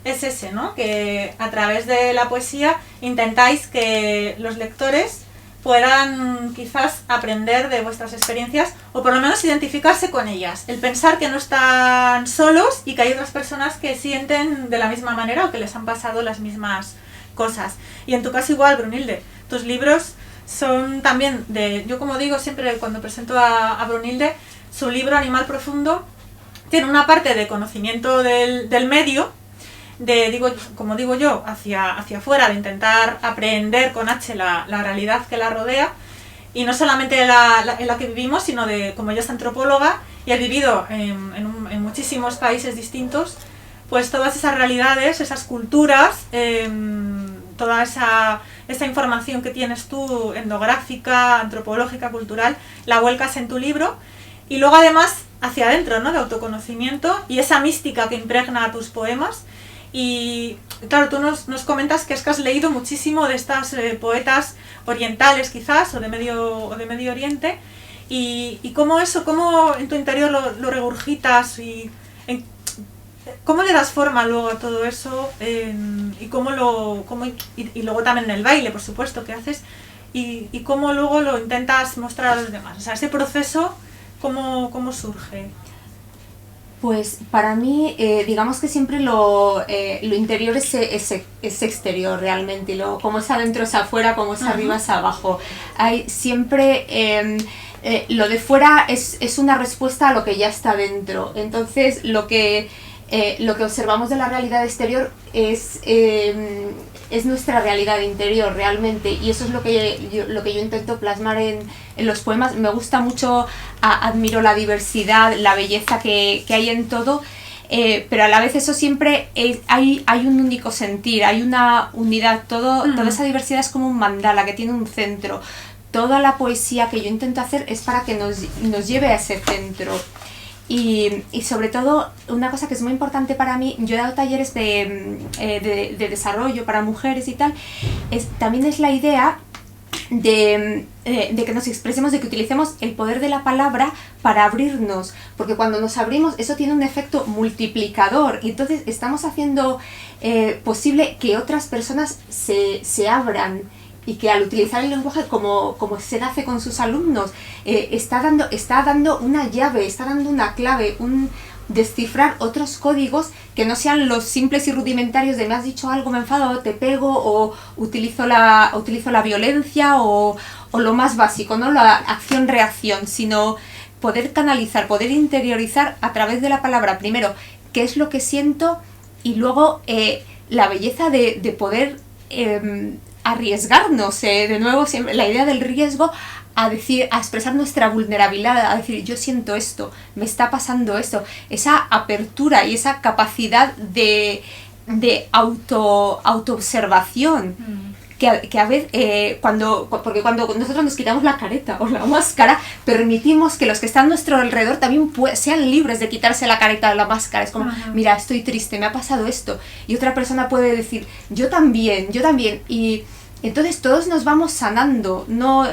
A: es ese, ¿no? Que a través de la poesía intentáis que los lectores puedan quizás aprender de vuestras experiencias, o por lo menos identificarse con ellas, el pensar que no están solos y que hay otras personas que sienten de la misma manera o que les han pasado las mismas cosas. Y en tu caso igual, Brunilde, tus libros son también yo como digo siempre cuando presento a Brunilde, su libro Animal Profundo tiene una parte de conocimiento del medio, como digo yo, hacia afuera, de intentar aprender con H la realidad que la rodea, y no solamente en la que vivimos, sino de, como ella es antropóloga y ha vivido en muchísimos países distintos, pues todas esas realidades, esas culturas, toda esa información que tienes tú, etnográfica, antropológica, cultural, la vuelcas en tu libro, y luego además hacia adentro, ¿no? De autoconocimiento y esa mística que impregna tus poemas. Y claro, tú nos comentas que has leído muchísimo de estas poetas orientales quizás, o de Medio Oriente, y cómo en tu interior lo regurgitas, y cómo le das forma luego a todo eso, y luego también en el baile, por supuesto, que haces, y cómo luego lo intentas mostrar a los demás. O sea, ese proceso, ¿cómo surge?
C: Pues para mí, digamos que siempre lo interior es exterior realmente, y como es adentro es afuera, como es arriba es abajo. Hay siempre, lo de fuera es una respuesta a lo que ya está dentro. Entonces lo que observamos de la realidad exterior es nuestra realidad interior realmente, y eso es lo que yo intento plasmar en los poemas. Me gusta mucho, admiro la diversidad, la belleza que hay en todo, pero a la vez eso siempre hay un único sentir, hay una unidad, toda esa diversidad es como un mandala que tiene un centro. Toda la poesía que yo intento hacer es para que nos lleve a ese centro. Y sobre todo, una cosa que es muy importante para mí, yo he dado talleres de desarrollo para mujeres y tal, también es la idea de que nos expresemos, de que utilicemos el poder de la palabra para abrirnos, porque cuando nos abrimos eso tiene un efecto multiplicador, y entonces estamos haciendo posible que otras personas se abran, y que al utilizar el lenguaje como se hace con sus alumnos, está dando una llave, está dando una clave, descifrar otros códigos que no sean los simples y rudimentarios de me has dicho algo, me enfado, te pego, o utilizo la violencia, o lo más básico, ¿no? La acción-reacción, sino poder canalizar, poder interiorizar a través de la palabra, primero, qué es lo que siento, y luego la belleza de poder arriesgarnos, de nuevo siempre la idea del riesgo, a expresar nuestra vulnerabilidad, a decir yo siento esto, me está pasando esto, esa apertura y esa capacidad de autoobservación. Que a veces, porque cuando nosotros nos quitamos la careta o la máscara, permitimos que los que están a nuestro alrededor también sean libres de quitarse la careta o la máscara. Es como, mira, estoy triste, me ha pasado esto. Y otra persona puede decir, yo también. Y entonces todos nos vamos sanando. No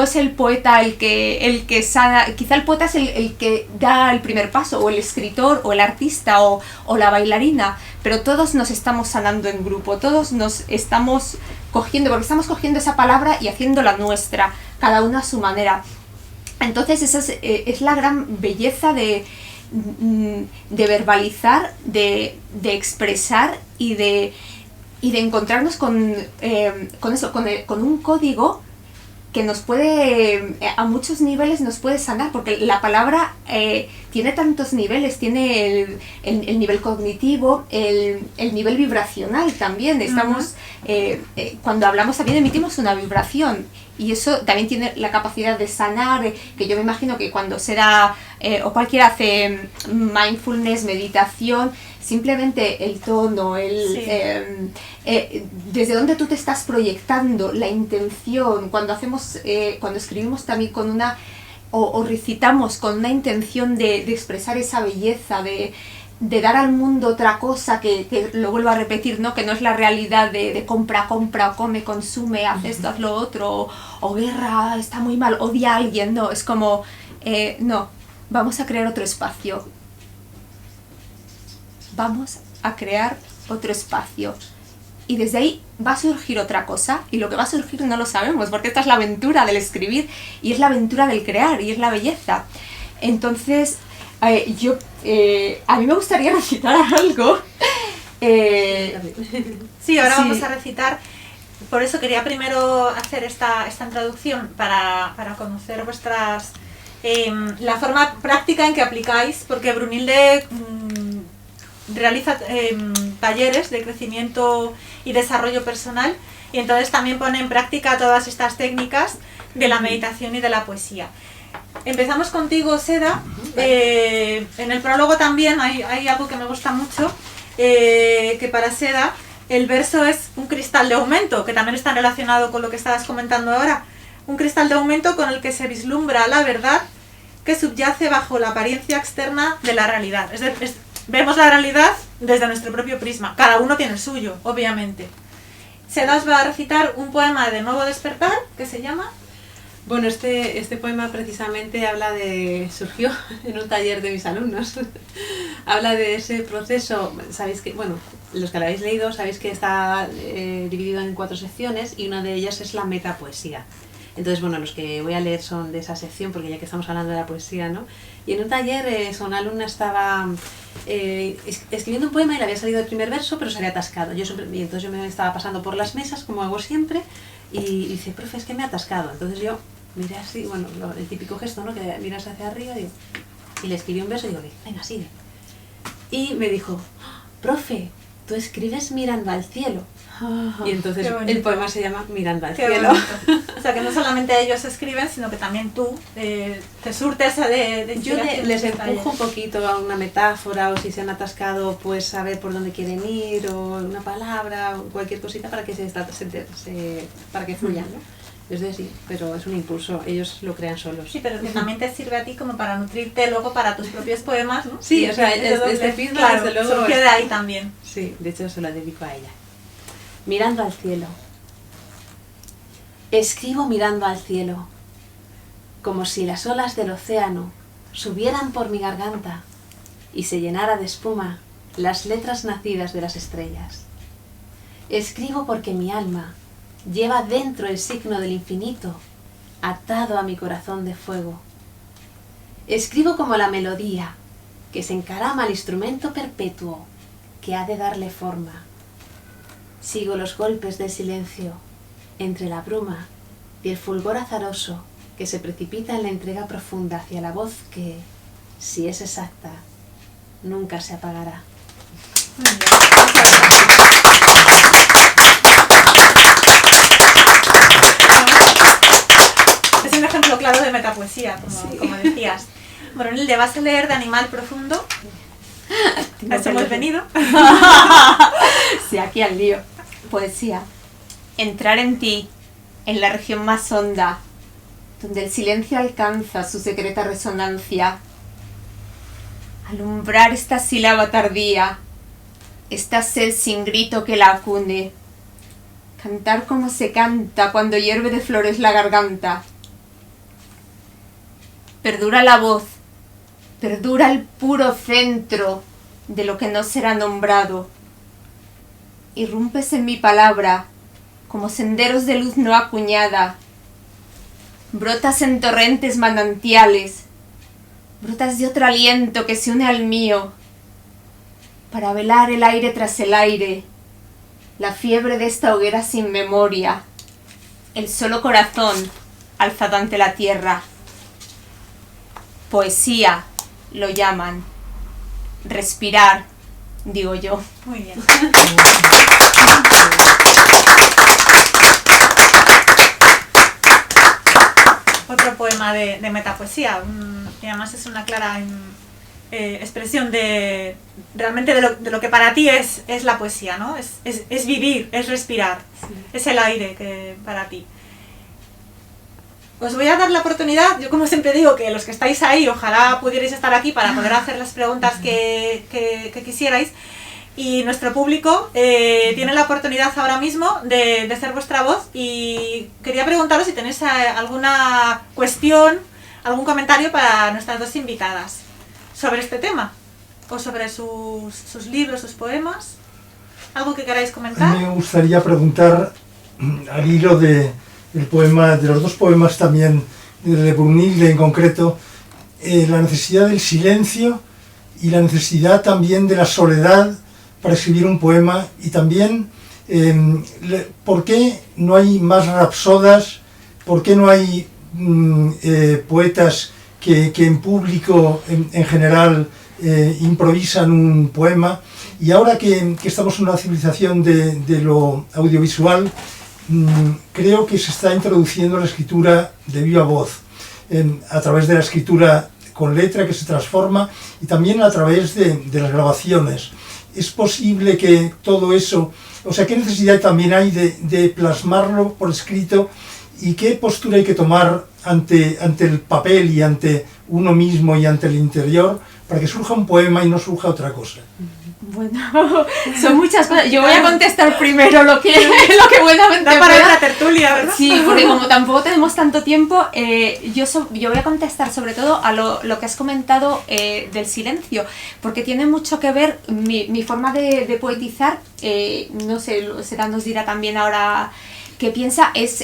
C: es el poeta el que sana. Quizá el poeta es el que da el primer paso, o el escritor, o el artista, o la bailarina. Pero todos nos estamos sanando en grupo, todos nos estamos cogiendo, porque estamos cogiendo esa palabra y haciéndola nuestra, cada uno a su manera. Entonces esa es la gran belleza de verbalizar, de expresar y de encontrarnos con un código que nos puede, a muchos niveles nos puede sanar, porque la palabra tiene tantos niveles, tiene el nivel cognitivo, el nivel vibracional también. Estamos, cuando hablamos también emitimos una vibración, y eso también tiene la capacidad de sanar, que yo me imagino que cuando se da, o cualquiera hace mindfulness, meditación, simplemente el tono, desde dónde tú te estás proyectando, la intención, cuando escribimos también con una o recitamos con una intención de expresar esa belleza, de dar al mundo otra cosa que lo vuelvo a repetir, ¿no? Que no es la realidad de compra, o come, consume, haz esto, haz lo otro, o guerra, está muy mal, odia a alguien, no, es como, no, vamos a crear otro espacio. Vamos a crear otro espacio. Y desde ahí va a surgir otra cosa, y lo que va a surgir no lo sabemos, porque esta es la aventura del escribir, y es la aventura del crear, y es la belleza. Entonces, a mí me gustaría recitar algo.
A: Sí, ahora
C: sí.
A: vamos a recitar. Por eso quería primero hacer esta introducción para conocer vuestras... la forma práctica en que aplicáis, porque Brunilde realiza talleres de crecimiento y desarrollo personal, y entonces también pone en práctica todas estas técnicas de la meditación y de la poesía. Empezamos contigo, Seda. En el prólogo también hay algo que me gusta mucho, que para Seda el verso es un cristal de aumento, que también está relacionado con lo que estabas comentando ahora. Un cristal de aumento con el que se vislumbra la verdad que subyace bajo la apariencia externa de la realidad. Vemos la realidad desde nuestro propio prisma. Cada uno tiene el suyo, obviamente. Seda os va a recitar un poema de Nuevo Despertar, que se llama...
B: Bueno, este poema precisamente surgió en un taller de mis alumnos. Habla de ese proceso. Sabéis que, bueno, los que lo habéis leído, sabéis que está dividido en 4 secciones, y una de ellas es la metapoesía. Entonces, bueno, los que voy a leer son de esa sección, porque ya que estamos hablando de la poesía, ¿no? Y en un taller una alumna estaba escribiendo un poema y le había salido el primer verso, pero se había atascado. Y entonces yo me estaba pasando por las mesas, como hago siempre, y dice, profe, es que me he atascado. Entonces yo miré así, bueno, el típico gesto, ¿no? Que miras hacia arriba, y le escribí un verso y digo, venga, sigue. Y me dijo, profe, tú escribes mirando al cielo. Y entonces el poema se llama Mirando al cielo.
A: O sea, que no solamente ellos escriben, sino que también tú te surtes de
B: Yo les empujo un poquito a una metáfora, o si se han atascado, pues saber por dónde quieren ir, o una palabra, o cualquier cosita para que para que fluyan, ¿no? Es decir, pero es un impulso, ellos lo crean solos.
A: Sí, pero que también te sirve a ti como para nutrirte luego para tus propios poemas, ¿no?
B: Sí, o sea, este feedback,
A: claro,
B: desde luego,
A: surge de ahí también.
B: Sí, de hecho se lo dedico a ella. Mirando al cielo. Escribo mirando al cielo, como si las olas del océano subieran por mi garganta y se llenara de espuma las letras nacidas de las estrellas. Escribo porque mi alma lleva dentro el signo del infinito atado a mi corazón de fuego. Escribo como la melodía que se encarama al instrumento perpetuo que ha de darle forma. Sigo los golpes del silencio entre la bruma y el fulgor azaroso que se precipita en la entrega profunda hacia la voz que, si es exacta, nunca se apagará.
A: Es un ejemplo claro de metapoesía, como decías. Bueno, ¿le vas a leer de Animal Profundo? ¿A eso hemos venido?
C: Sí, aquí al lío. Poesía. Entrar en ti, en la región más honda, donde el silencio alcanza su secreta resonancia. Alumbrar esta sílaba tardía, esta sed sin grito que la acune. Cantar como se canta cuando hierve de flores la garganta. Perdura la voz, perdura el puro centro de lo que no será nombrado. Irrumpes en mi palabra como senderos de luz no acuñada. Brotas en torrentes manantiales, brotas de otro aliento que se une al mío, para velar el aire tras el aire, la fiebre de esta hoguera sin memoria, el solo corazón alzado ante la tierra. Poesía lo llaman, respirar, digo yo.
A: Muy bien. Otro poema de metapoesía, y además es una clara expresión de realmente de lo que para ti es la poesía, ¿no? Es vivir, es respirar, sí. Es el aire que para ti. os voy a dar la oportunidad, yo como siempre digo que los que estáis ahí, ojalá pudierais estar aquí para poder hacer las preguntas que quisierais, y nuestro público tiene la oportunidad ahora mismo de ser vuestra voz, y quería preguntaros si tenéis alguna cuestión, algún comentario para nuestras dos invitadas sobre este tema, o sobre sus libros, sus poemas. ¿Algo que queráis comentar?
D: A mí me gustaría preguntar, al hilo del poema, de los dos poemas también, de Brunilde en concreto, la necesidad del silencio y la necesidad también de la soledad para escribir un poema, y también por qué no hay más rapsodas, por qué no hay poetas que en público en general improvisan un poema. Y ahora que estamos en una civilización de lo audiovisual, creo que se está introduciendo la escritura de viva voz, a través de la escritura con letra que se transforma, y también a través de las grabaciones. Es posible que todo eso, o sea, ¿qué necesidad también hay de plasmarlo por escrito, y qué postura hay que tomar ante el papel y ante uno mismo y ante el interior para que surja un poema y no surja otra cosa?
C: Bueno, son muchas cosas. Yo voy a contestar primero lo que buenamente
A: da para
C: pueda.
A: la tertulia, ¿verdad?
C: Sí, porque como tampoco tenemos tanto tiempo, yo voy a contestar sobre todo a lo que has comentado del silencio, porque tiene mucho que ver mi forma de poetizar, no sé, Seda nos dirá también ahora que piensa, es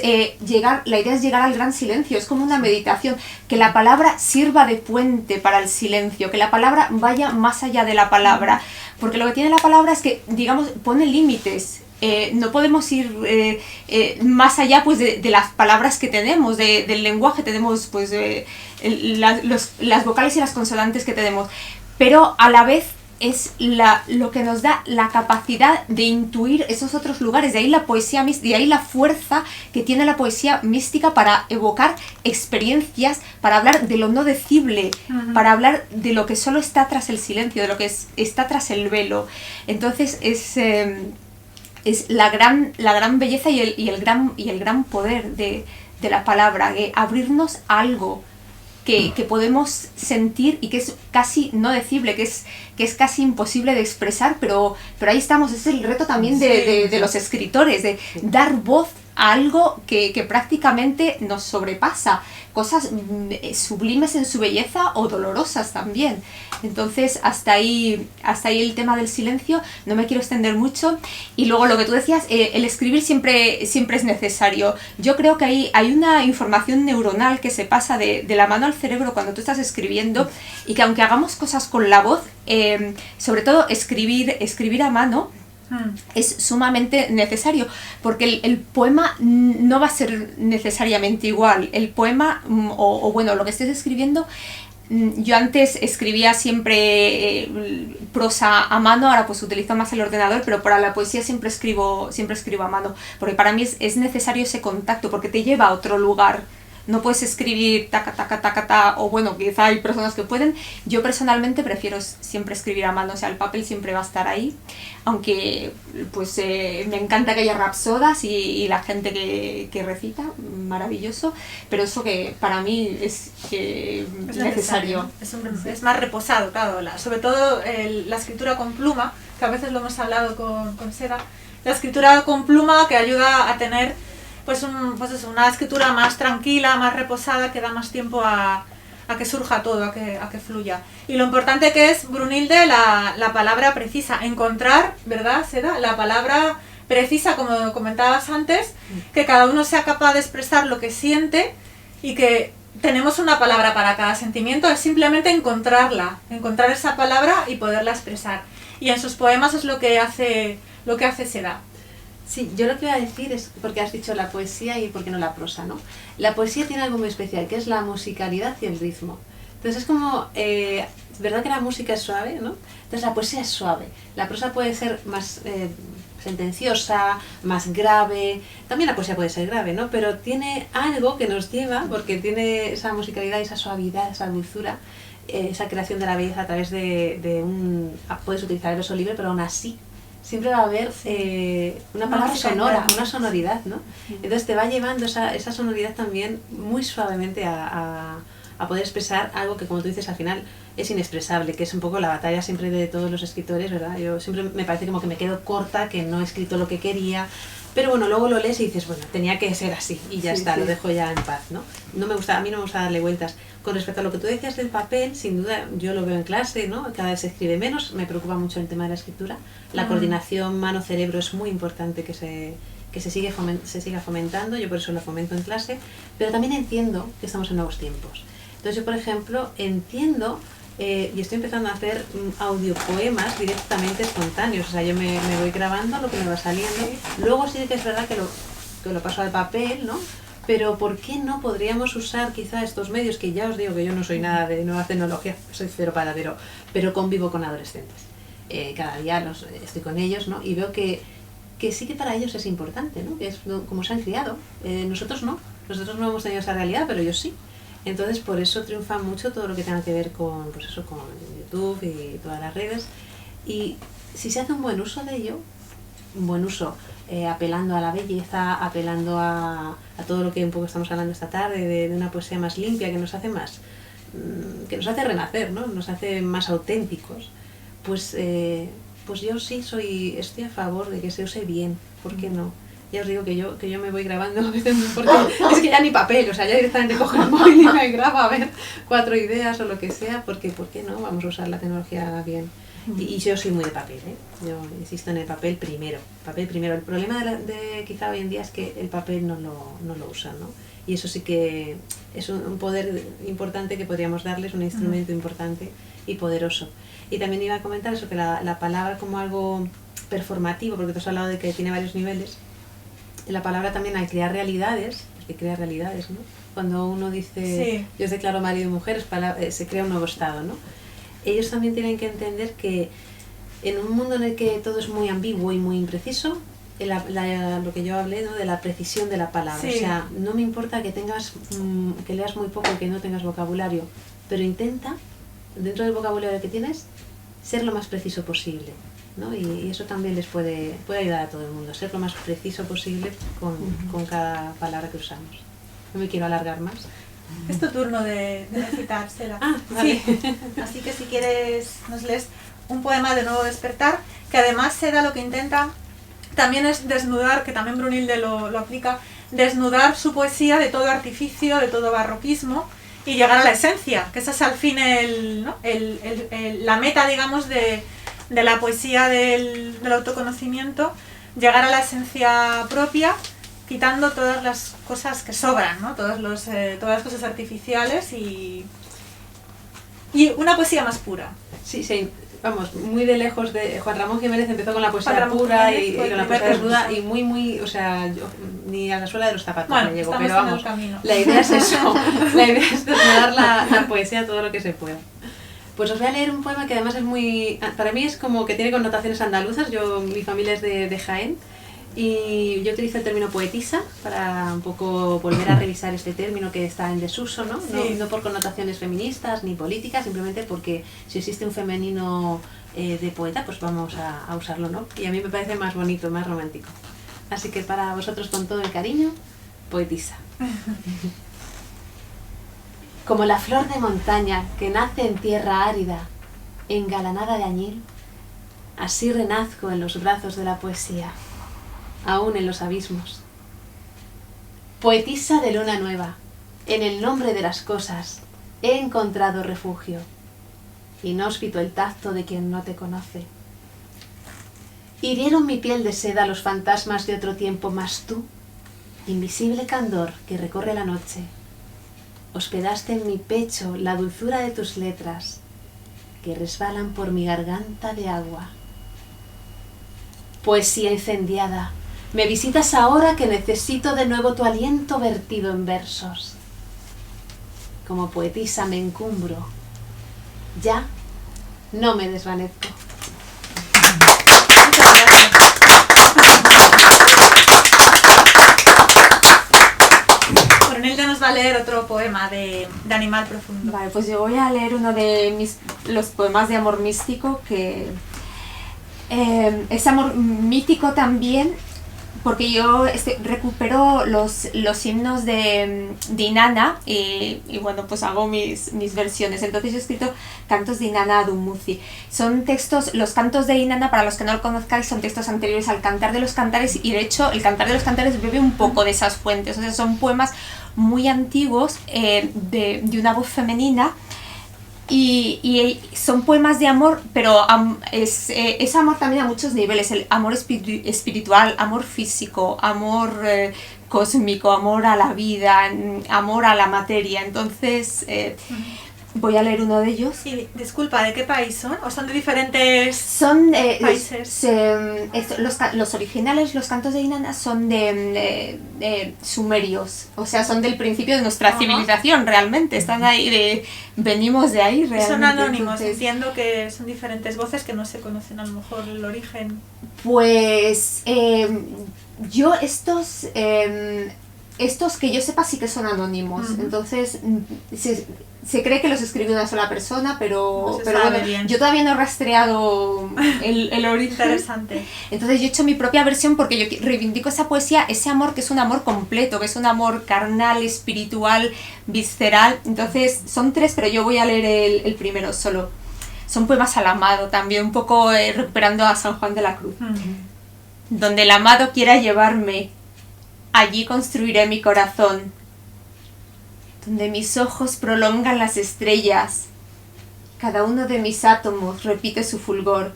C: la idea es llegar al gran silencio, es como una meditación, que la palabra sirva de puente para el silencio, que la palabra vaya más allá de la palabra, porque lo que tiene la palabra es que, digamos, pone límites. No podemos ir más allá pues de las palabras que tenemos, del lenguaje, tenemos pues las vocales y las consonantes que tenemos, pero a la vez es lo que nos da la capacidad de intuir esos otros lugares, de ahí la poesía mística, de ahí la fuerza que tiene la poesía mística para evocar experiencias, para hablar de lo no decible, para hablar de lo que solo está tras el silencio, de lo que está tras el velo. Entonces es la gran belleza y el gran poder de la palabra, abrirnos a algo que podemos sentir y que es casi no decible, que es casi imposible de expresar, pero ahí estamos. Es el reto también de los escritores, de dar voz a algo que prácticamente nos sobrepasa, cosas sublimes en su belleza o dolorosas también. Entonces hasta ahí el tema del silencio, no me quiero extender mucho. Y luego lo que tú decías, el escribir siempre es necesario. Yo creo que hay una información neuronal que se pasa de la mano al cerebro cuando tú estás escribiendo, y que aunque hagamos cosas con la voz, sobre todo escribir a mano, es sumamente necesario, porque el poema no va a ser necesariamente igual. El poema, o bueno, lo que estés escribiendo, yo antes escribía siempre prosa a mano, ahora pues utilizo más el ordenador, pero para la poesía siempre escribo a mano, porque para mí es necesario ese contacto, porque te lleva a otro lugar. No puedes escribir taca, taca, taca, taca, o bueno, quizá hay personas que pueden. Yo personalmente prefiero siempre escribir a mano, o sea, el papel siempre va a estar ahí, aunque pues me encanta que haya rapsodas y la gente que recita, maravilloso, pero eso que para mí es necesario.
A: Es más reposado, claro, sobre todo la escritura con pluma, que a veces lo hemos hablado con Seda, la escritura con pluma que ayuda a tener pues una escritura más tranquila, más reposada, que da más tiempo a que surja todo, a que fluya. Y lo importante que es, Brunilde, la palabra precisa, encontrar, ¿verdad, Seda? La palabra precisa, como comentabas antes, que cada uno sea capaz de expresar lo que siente, y que tenemos una palabra para cada sentimiento, es simplemente encontrar esa palabra y poderla expresar. Y en sus poemas es lo que hace Seda.
B: Sí, yo lo que voy a decir es, porque has dicho la poesía y por qué no la prosa, ¿no? La poesía tiene algo muy especial, que es la musicalidad y el ritmo. Entonces es como, ¿verdad que la música es suave, no? Entonces la poesía es suave. La prosa puede ser más sentenciosa, más grave. También la poesía puede ser grave, ¿no? Pero tiene algo que nos lleva, porque tiene esa musicalidad, esa suavidad, esa dulzura, esa creación de la belleza a través de un... Puedes utilizar el verso libre, pero aún así siempre va a haber una palabra sonora, una sonoridad, ¿no? Entonces te va llevando esa sonoridad también muy suavemente a poder expresar algo que, como tú dices, al final es inexpresable, que es un poco la batalla siempre de todos los escritores, ¿verdad? Yo siempre me parece como que me quedo corta, que no he escrito lo que quería, pero bueno, luego lo lees y dices, bueno, tenía que ser así y ya está, lo dejo ya en paz, ¿no? A mí no me gusta darle vueltas. Con respecto a lo que tú decías del papel, sin duda yo lo veo en clase, ¿no? Cada vez se escribe menos, me preocupa mucho el tema de la escritura. La coordinación mano-cerebro es muy importante que se siga fomentando, yo por eso lo fomento en clase, pero también entiendo que estamos en nuevos tiempos. Entonces yo, por ejemplo, entiendo y estoy empezando a hacer audiopoemas directamente espontáneos, o sea, yo me voy grabando lo que me va saliendo, luego sí que es verdad que lo paso al papel, ¿no? Pero ¿por qué no podríamos usar quizá estos medios, que ya os digo que yo no soy nada de nuevas tecnologías, soy cero paradero, pero convivo con adolescentes, cada día estoy con ellos, ¿no? Y veo que sí que para ellos es importante, ¿no? Que es como se han criado, nosotros no hemos tenido esa realidad, pero ellos sí. Entonces por eso triunfa mucho todo lo que tenga que ver con, pues eso, con YouTube y todas las redes, y si se hace un buen uso de ello, un buen uso apelando a la belleza, apelando a todo lo que un poco estamos hablando esta tarde, de una poesía más limpia que nos hace que nos hace renacer, ¿no? Nos hace más auténticos, pues yo sí estoy a favor de que se use bien, ¿por qué no? Ya os digo que yo me voy grabando a veces porque es que ya ni papel, o sea, ya directamente cojo el móvil y me grabo a ver 4 ideas o lo que sea, porque ¿por qué no? Vamos a usar la tecnología bien. Y yo soy muy de papel, yo insisto en el papel primero. El problema de quizá hoy en día es que el papel no lo usan, ¿no? Y eso sí que es un poder importante que podríamos darles, un instrumento importante y poderoso. Y también iba a comentar eso, que la palabra como algo performativo, porque tú has hablado de que tiene varios niveles. La palabra también al crear realidades, porque crea realidades, ¿no? Cuando uno dice, yo os declaro marido y mujer, se crea un nuevo estado, ¿no? Ellos también tienen que entender que en un mundo en el que todo es muy ambiguo y muy impreciso, lo que yo hablé, ¿no? De la precisión de la palabra. O sea, no me importa que leas muy poco y que no tengas vocabulario, pero intenta, dentro del vocabulario que tienes, ser lo más preciso posible, ¿no? Y eso también les puede ayudar a todo el mundo, ser lo más preciso posible con cada palabra que usamos. No me quiero alargar más.
A: Es tu turno de recitar, Seda.
B: Vale.
A: Sí. Así que si quieres nos lees un poema de Nuevo Despertar, que además Seda lo que intenta también es desnudar, que también Brunilde lo aplica, desnudar su poesía de todo artificio, de todo barroquismo y llegar a la esencia, que esa es al fin la meta, digamos, de la poesía del autoconocimiento, llegar a la esencia propia, quitando todas las cosas que sobran, ¿no? Todas las cosas artificiales y una poesía más pura.
B: Sí, vamos, muy de lejos de Juan Ramón Jiménez empezó con la poesía pura y con la poesía desnuda y muy, o sea, yo ni a la suela de los zapatos me llego, pero vamos, la idea es eso, la idea es desnudar la poesía todo lo que se pueda. Pues os voy a leer un poema que además es para mí es como que tiene connotaciones andaluzas, mi familia es de Jaén, y yo utilizo el término poetisa para un poco volver a revisar este término que está en desuso, ¿no? Sí. No por connotaciones feministas ni políticas, simplemente porque si existe un femenino de poeta, pues vamos a usarlo, ¿no? Y a mí me parece más bonito, más romántico. Así que para vosotros, con todo el cariño, poetisa. Como la flor de montaña que nace en tierra árida, engalanada de añil, así renazco en los brazos de la poesía, aún en los abismos. Poetisa de luna nueva, en el nombre de las cosas he encontrado refugio, inhóspito el tacto de quien no te conoce. Hirieron mi piel de seda los fantasmas de otro tiempo, mas tú, invisible candor que recorre la noche, hospedaste en mi pecho la dulzura de tus letras que resbalan por mi garganta de agua. Poesía incendiada, me visitas ahora que necesito de nuevo tu aliento vertido en versos. Como poetisa me encumbro, ya no me desvanezco.
A: Muchas gracias. Brunilde nos va a leer otro poema de Animal Profundo.
C: Vale, pues yo voy a leer uno de los poemas de amor místico que Es amor mítico también, porque yo recupero los himnos de Inanna y bueno, pues hago mis versiones. Entonces yo he escrito cantos de Inanna Adumuzi. Son textos, los cantos de Inanna, para los que no lo conozcáis, son textos anteriores al Cantar de los Cantares, y de hecho el Cantar de los Cantares bebe un poco de esas fuentes. O sea, son poemas muy antiguos de una voz femenina. Y son poemas de amor, pero es amor también a muchos niveles, el amor espiritual, amor físico, amor cósmico, amor a la vida, amor a la materia. Entonces voy a leer uno de ellos.
A: Y disculpa, ¿de qué país son? ¿O son de diferentes
C: Son
A: países?
C: Los originales, los cantos de Inanna, son de sumerios, o sea, son del principio de nuestra civilización realmente, están ahí, venimos de ahí realmente.
A: Son anónimos,
C: entonces,
A: entiendo que son diferentes voces que no se conocen a lo mejor el origen.
C: Pues yo estos que yo sepa sí que son anónimos, entonces se cree que los escribe una sola persona, pero bueno,
A: bien.
C: yo todavía no he rastreado el origen.
A: Interesante.
C: Entonces yo he hecho mi propia versión porque yo reivindico esa poesía, ese amor que es un amor completo, que es un amor carnal, espiritual, visceral. Entonces son 3, pero yo voy a leer el primero solo. Son poemas al amado también, un poco recuperando a San Juan de la Cruz. Donde el amado quiera llevarme, allí construiré mi corazón. Donde mis ojos prolongan las estrellas, cada uno de mis átomos repite su fulgor.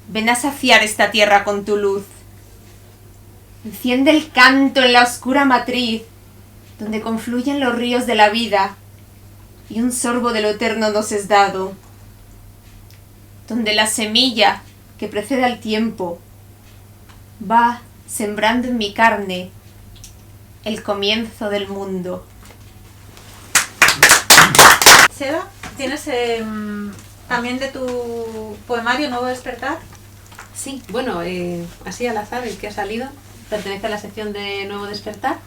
C: Ven a saciar esta tierra con tu luz. Enciende el canto en la oscura matriz, donde confluyen los ríos de la vida, y un sorbo de lo eterno nos es dado. Donde la semilla que precede al tiempo va sembrando en mi carne el comienzo del mundo.
A: Seda, ¿tienes también de tu poemario Nuevo Despertar?
B: Sí, bueno, así al azar, el que ha salido pertenece a la sección de Nuevo Despertar.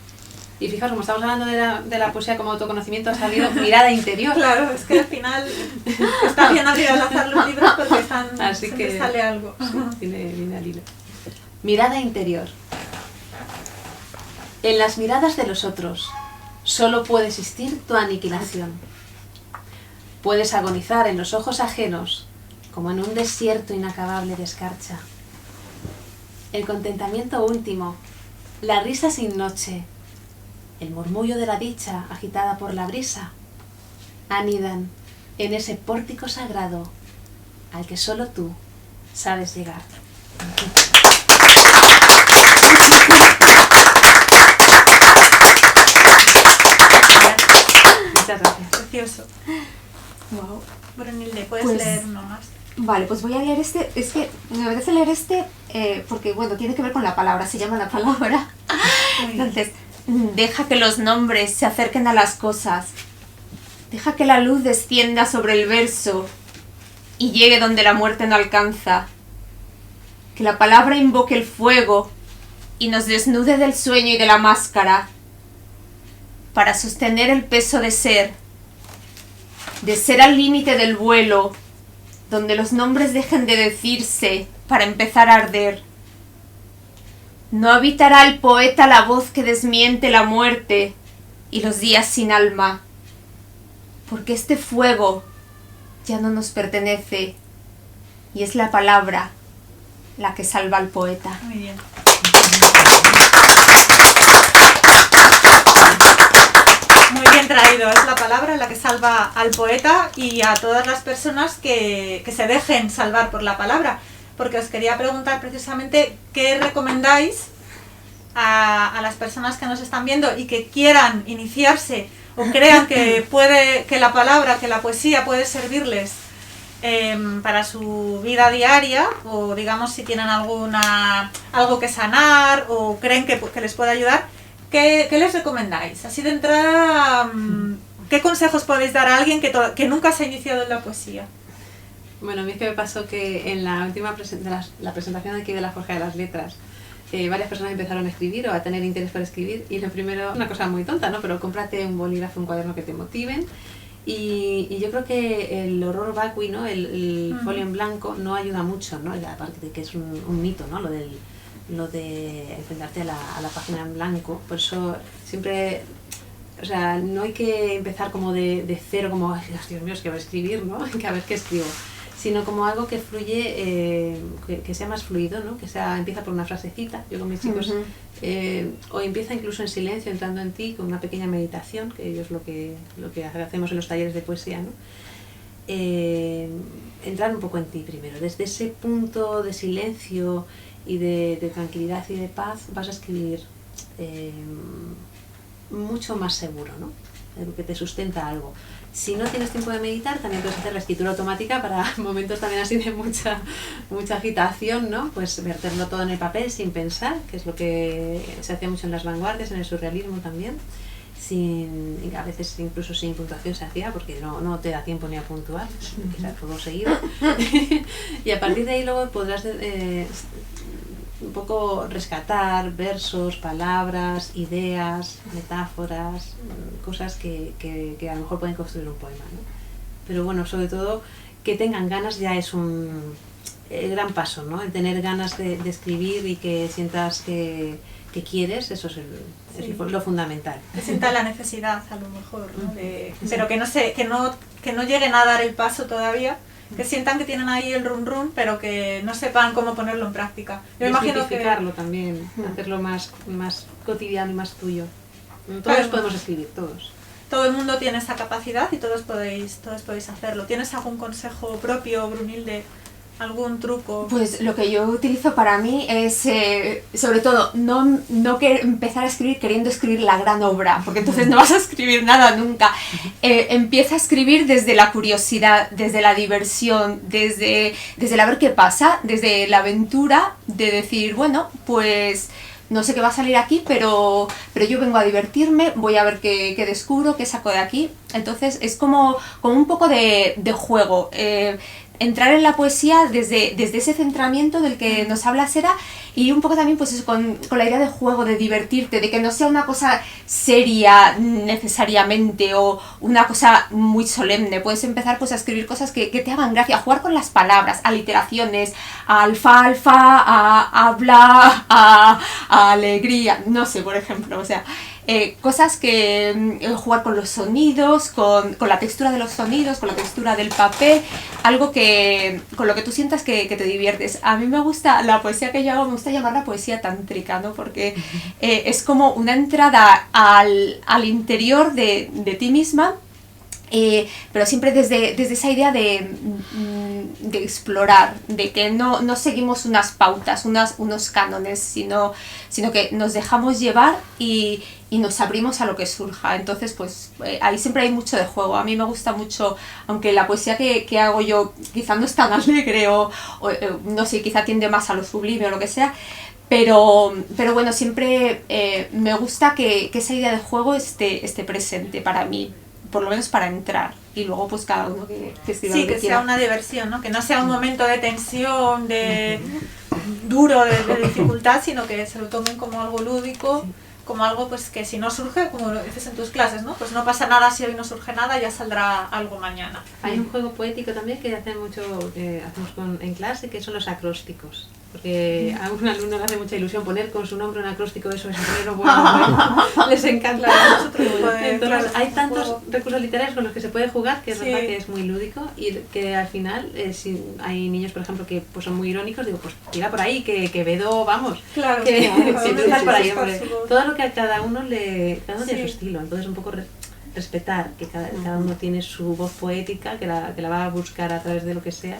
B: Y fijaos, como estamos hablando de la poesía como autoconocimiento, ha salido Mirada Interior.
A: Claro, es que al final está bien abrir al azar los libros porque
B: Así
A: siempre
B: que
A: sale algo.
B: Sí, viene al hilo. Mirada Interior. En las miradas de los otros solo puede existir tu aniquilación. Puedes agonizar en los ojos ajenos como en un desierto inacabable de escarcha. El contentamiento último, la risa sin noche, el murmullo de la dicha agitada por la brisa, anidan en ese pórtico sagrado al que solo tú sabes llegar. Muchas gracias.
A: Precioso.
C: Wow.
A: Brunilde, ¿puedes
C: Pues,
A: leer uno más?
C: Vale, pues voy a leer este. Es que me apetece leer este porque, bueno, tiene que ver con la palabra, se llama La Palabra.
A: Muy bien.
C: Entonces, deja que los nombres se acerquen a las cosas. Deja que la luz descienda sobre el verso y llegue donde la muerte no alcanza. Que la palabra invoque el fuego y nos desnude del sueño y de la máscara para sostener el peso de ser al límite del vuelo, donde los nombres dejen de decirse para empezar a arder. No habitará el poeta la voz que desmiente la muerte y los días sin alma, porque este fuego ya no nos pertenece y es la palabra la que salva al poeta.
A: Muy bien. Muy bien traído, es la palabra la que salva al poeta y a todas las personas que se dejen salvar por la palabra. Porque os quería preguntar precisamente qué recomendáis a las personas que nos están viendo y que quieran iniciarse o crean que la palabra, que la poesía puede servirles para su vida diaria, o digamos si tienen algo que sanar o creen que les puede ayudar. ¿Qué les recomendáis? Así de entrada, ¿qué consejos podéis dar a alguien que nunca se ha iniciado en la poesía?
B: Bueno, a mí es que me pasó que en la última la presentación aquí de la Forja de las Letras, varias personas empezaron a escribir o a tener interés por escribir, y lo primero, una cosa muy tonta, ¿no? Pero cómprate un bolígrafo, un cuaderno que te motiven Y yo creo que el horror vacui, ¿no? El folio en blanco no ayuda mucho, ¿no? Aparte de que es un mito, ¿no? Lo de enfrentarte a la página en blanco. Por eso siempre, o sea, no hay que empezar como de cero, como, ay, Dios mío, es que voy a escribir, ¿no? Que a ver qué escribo. Sino como algo que fluye, que sea más fluido, ¿no? Que empieza por una frasecita. Yo con mis chicos, o empieza incluso en silencio, entrando en ti, con una pequeña meditación, que es lo que hacemos en los talleres de poesía, ¿no? Entrar un poco en ti primero. Desde ese punto de silencio y de tranquilidad y de paz vas a escribir mucho más seguro, ¿no? Que te sustenta algo. Si no tienes tiempo de meditar, también puedes hacer la escritura automática para momentos también así de mucha agitación, ¿no? Pues verterlo todo en el papel sin pensar, que es lo que se hacía mucho en las vanguardias, en el surrealismo también. A veces incluso sin puntuación se hacía, porque no te da tiempo ni a puntuar, quizás todo seguido. Y a partir de ahí luego podrás un poco rescatar versos, palabras, ideas, metáforas, cosas que a lo mejor pueden construir un poema, ¿no? Pero bueno, sobre todo que tengan ganas ya es el gran paso, ¿no? El tener ganas de escribir y que sientas que quieres, eso es lo fundamental.
A: Que sientan la necesidad a lo mejor, ¿no? Pero que no lleguen a dar el paso todavía, que sientan que tienen ahí el run, pero que no sepan cómo ponerlo en práctica. Yo imagino que
B: también, hacerlo más cotidiano y más tuyo. Todos podemos escribir, todos.
A: Todo el mundo tiene esa capacidad y todos podéis hacerlo. ¿Tienes algún consejo propio, Brunilde? ¿Algún truco?
C: Pues lo que yo utilizo para mí es, sobre todo, no que empezar a escribir queriendo escribir la gran obra, porque entonces no vas a escribir nada nunca. Empieza a escribir desde la curiosidad, desde la diversión, desde el a ver qué pasa, desde la aventura, de decir, bueno, pues no sé qué va a salir aquí, pero yo vengo a divertirme, voy a ver qué descubro, qué saco de aquí. Entonces es como un poco de juego. Entrar en la poesía desde ese centramiento del que nos habla Sera, y un poco también pues eso, con la idea de juego, de divertirte, de que no sea una cosa seria necesariamente o una cosa muy solemne. Puedes empezar pues a escribir cosas que te hagan gracia, a jugar con las palabras, aliteraciones, a alfalfa, a habla, a alegría, no sé, por ejemplo, o sea, cosas que jugar con los sonidos, con la textura de los sonidos, con la textura del papel, algo con lo que tú sientas que te diviertes. A mí me gusta la poesía que yo hago, me gusta llamarla poesía tántrica, ¿no? Porque es como una entrada al interior de ti misma, pero siempre desde esa idea de explorar, de que no seguimos unas pautas, unos cánones, sino que nos dejamos llevar y nos abrimos a lo que surja. Entonces pues ahí siempre hay mucho de juego. A mí me gusta mucho, aunque la poesía que hago yo quizá no es tan alegre o no sé, quizá tiende más a lo sublime o lo que sea, pero bueno, siempre me gusta que esa idea de juego esté presente para mí, por lo menos para entrar, y luego pues cada uno que escriba lo que
A: sea
C: quiera.
A: una diversión, ¿no? Que no sea un momento de tensión, duro, de dificultad, sino que se lo tomen como algo lúdico, como algo pues que si no surge, como lo dices en tus clases, ¿no? Pues no pasa nada si hoy no surge nada, ya saldrá algo mañana.
B: Hay un juego poético también que hacemos en clase, que son los acrósticos. Porque a un alumno le hace mucha ilusión poner con su nombre un acróstico, eso es bueno, les encanta. Entonces hay tantos recursos literarios con los que se puede jugar, que es verdad que es muy lúdico, y que al final, si hay niños, por ejemplo, que pues son muy irónicos, digo, pues tira por ahí, que Quevedo, vamos,
A: claro,
B: que siempre estás por ahí, hombre. Todo lo que a cada uno tiene su estilo, entonces un poco respetar que cada uno tiene su voz poética, que la va a buscar a través de lo que sea,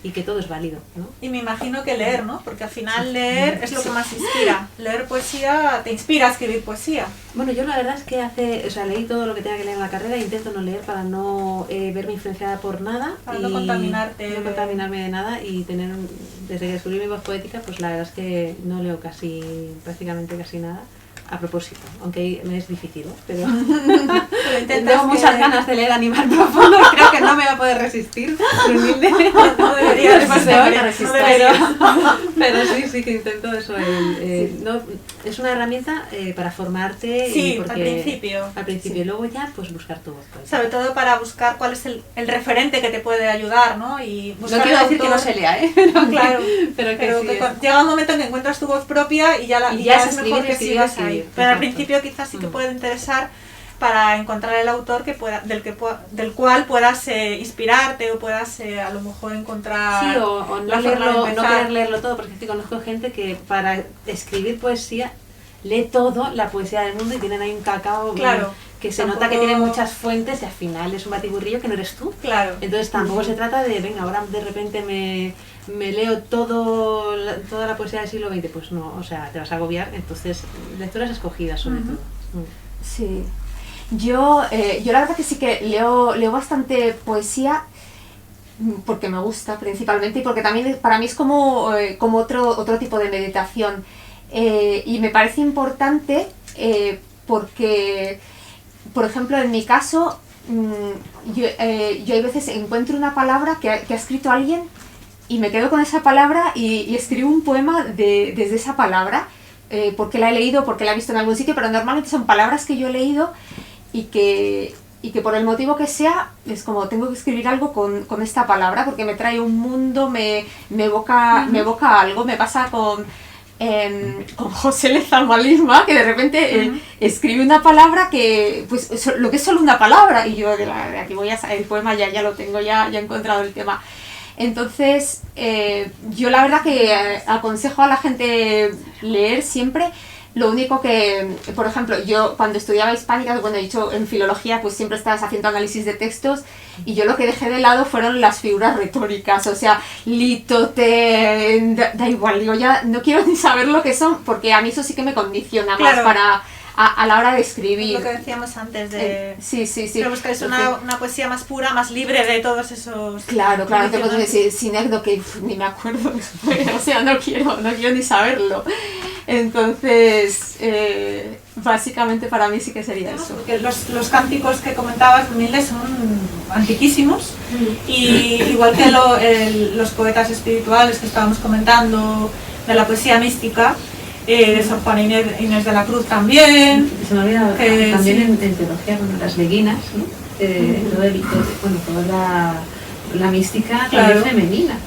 B: y que todo es válido, ¿no?
A: Y me imagino que leer, ¿no? Porque al final leer es lo que más inspira. Leer poesía te inspira a escribir poesía.
B: Bueno, yo la verdad es que leí todo lo que tenga que leer en la carrera, intento no leer para no verme influenciada por nada.
A: Para no contaminarte.
B: No contaminarme de nada, y desde que descubrí mi voz poética, pues la verdad es que no leo prácticamente casi nada. a propósito, aunque me es difícil, pero
A: intentas
B: tengo muchas ganas de leer Animal Profundo, creo que no me va a poder resistir, humilde.
A: No debería
B: Después de hoy,
A: no
B: pero sí que intento eso. No, es una herramienta para formarte.
A: Sí,
B: porque,
A: al principio.
B: Al principio, y luego ya pues buscar tu voz.
A: Sobre todo para buscar cuál es el referente que te puede ayudar, ¿no? Y buscar
B: no quiero
A: el
B: decir que
A: autor.
B: no se lea, ¿eh?
A: Claro,
B: pero
A: que
B: sí
A: llega un momento en que encuentras tu voz propia y ya es mejor que sigas ahí. Pero al principio quizás sí que puede interesar para encontrar el autor del cual puedas inspirarte o puedas a lo mejor encontrar
B: sí, o no querer leerlo todo, porque sí conozco gente que para escribir poesía lee todo la poesía del mundo y tienen ahí un cacao que se nota que tiene muchas fuentes y al final es un batiburrillo que no eres tú.
A: Claro.
B: Entonces tampoco se trata de, venga, ahora de repente me leo toda la poesía del siglo XX, pues no, o sea, te vas a agobiar. Entonces, lecturas escogidas sobre todo.
C: Sí. Yo la verdad que sí que leo bastante poesía porque me gusta principalmente y porque también para mí es como otro tipo de meditación. Y me parece importante porque, por ejemplo, en mi caso, yo hay veces encuentro una palabra que ha escrito alguien y me quedo con esa palabra y escribo un poema desde esa palabra, porque la he leído, porque la he visto en algún sitio, pero normalmente son palabras que yo he leído y que por el motivo que sea, es como tengo que escribir algo con esta palabra, porque me trae un mundo, me evoca algo. Me pasa con José Lezama Lisma, que de repente escribe una palabra que, pues, lo que es solo una palabra, y yo de aquí voy el poema ya lo tengo, ya he encontrado el tema. Entonces, yo la verdad que aconsejo a la gente leer siempre. Lo único que, por ejemplo, yo cuando estudiaba hispánica, bueno, he dicho en filología, pues siempre estás haciendo análisis de textos, y yo lo que dejé de lado fueron las figuras retóricas, o sea, litote, da igual, digo, ya no quiero ni saber lo que son, porque a mí eso sí que me condiciona más a la hora de escribir.
A: Lo que decíamos antes de...
C: Sí.
A: Pero buscáis una poesía más pura, más libre de todos esos...
C: Claro, te puedo decir Sinecdo, que ni me acuerdo, o sea, no quiero ni saberlo. Entonces, básicamente para mí sí que sería eso.
A: Porque los cánticos que comentabas, humildes, son antiquísimos, y igual que los poetas espirituales que estábamos comentando, de la poesía mística, de Sor Juana Inés de la Cruz también.
B: Se me ha olvidado también en teología, las beguinas, ¿no? Toda la mística femenina.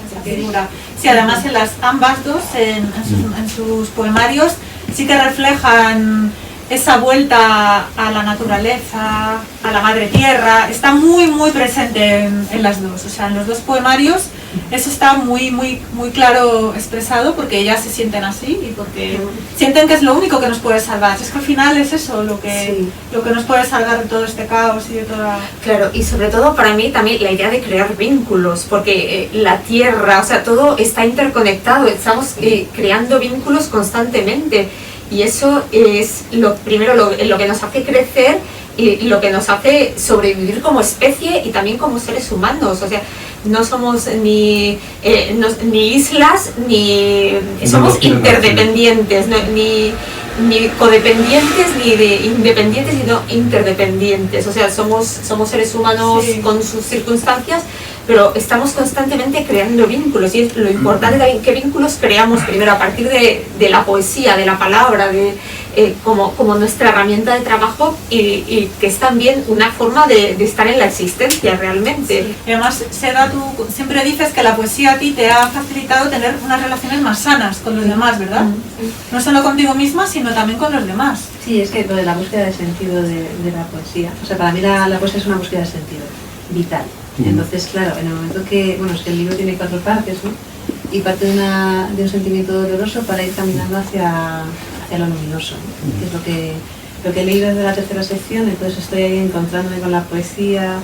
A: Sí, además ambas dos en sus poemarios sí que reflejan esa vuelta a la naturaleza, a la madre tierra. Está muy muy presente en las dos, o sea, en los dos poemarios eso está muy muy muy claro expresado, porque ellas se sienten así y porque sienten que es lo único que nos puede salvar. Es que al final es eso lo que nos puede salvar de todo este caos y de toda...
C: Claro, y sobre todo para mí también la idea de crear vínculos, porque la tierra, o sea, todo está interconectado, estamos creando vínculos constantemente, y eso es lo que nos hace crecer y lo que nos hace sobrevivir como especie y también como seres humanos. O sea, no somos ni islas, ni somos interdependientes, ni codependientes, ni independientes, sino interdependientes. O sea, somos seres humanos con sus circunstancias, pero estamos constantemente creando vínculos, y es lo importante también qué vínculos creamos primero a partir de la poesía, de la palabra, como nuestra herramienta de trabajo, y que es también una forma de estar en la existencia realmente.
A: Sí. Y además, Seda, tú siempre dices que la poesía a ti te ha facilitado tener unas relaciones más sanas con los demás, ¿verdad? No solo contigo misma, sino también con los demás.
B: Sí, es que lo de la búsqueda de sentido de la poesía, o sea, para mí la poesía es una búsqueda de sentido vital. Entonces, claro, en el momento que, es que el libro tiene 4 partes, ¿no? Y parte de un sentimiento doloroso para ir caminando hacia lo luminoso, ¿no? Que es lo que he leído desde la 3ª sección. Entonces estoy ahí encontrándome con la poesía,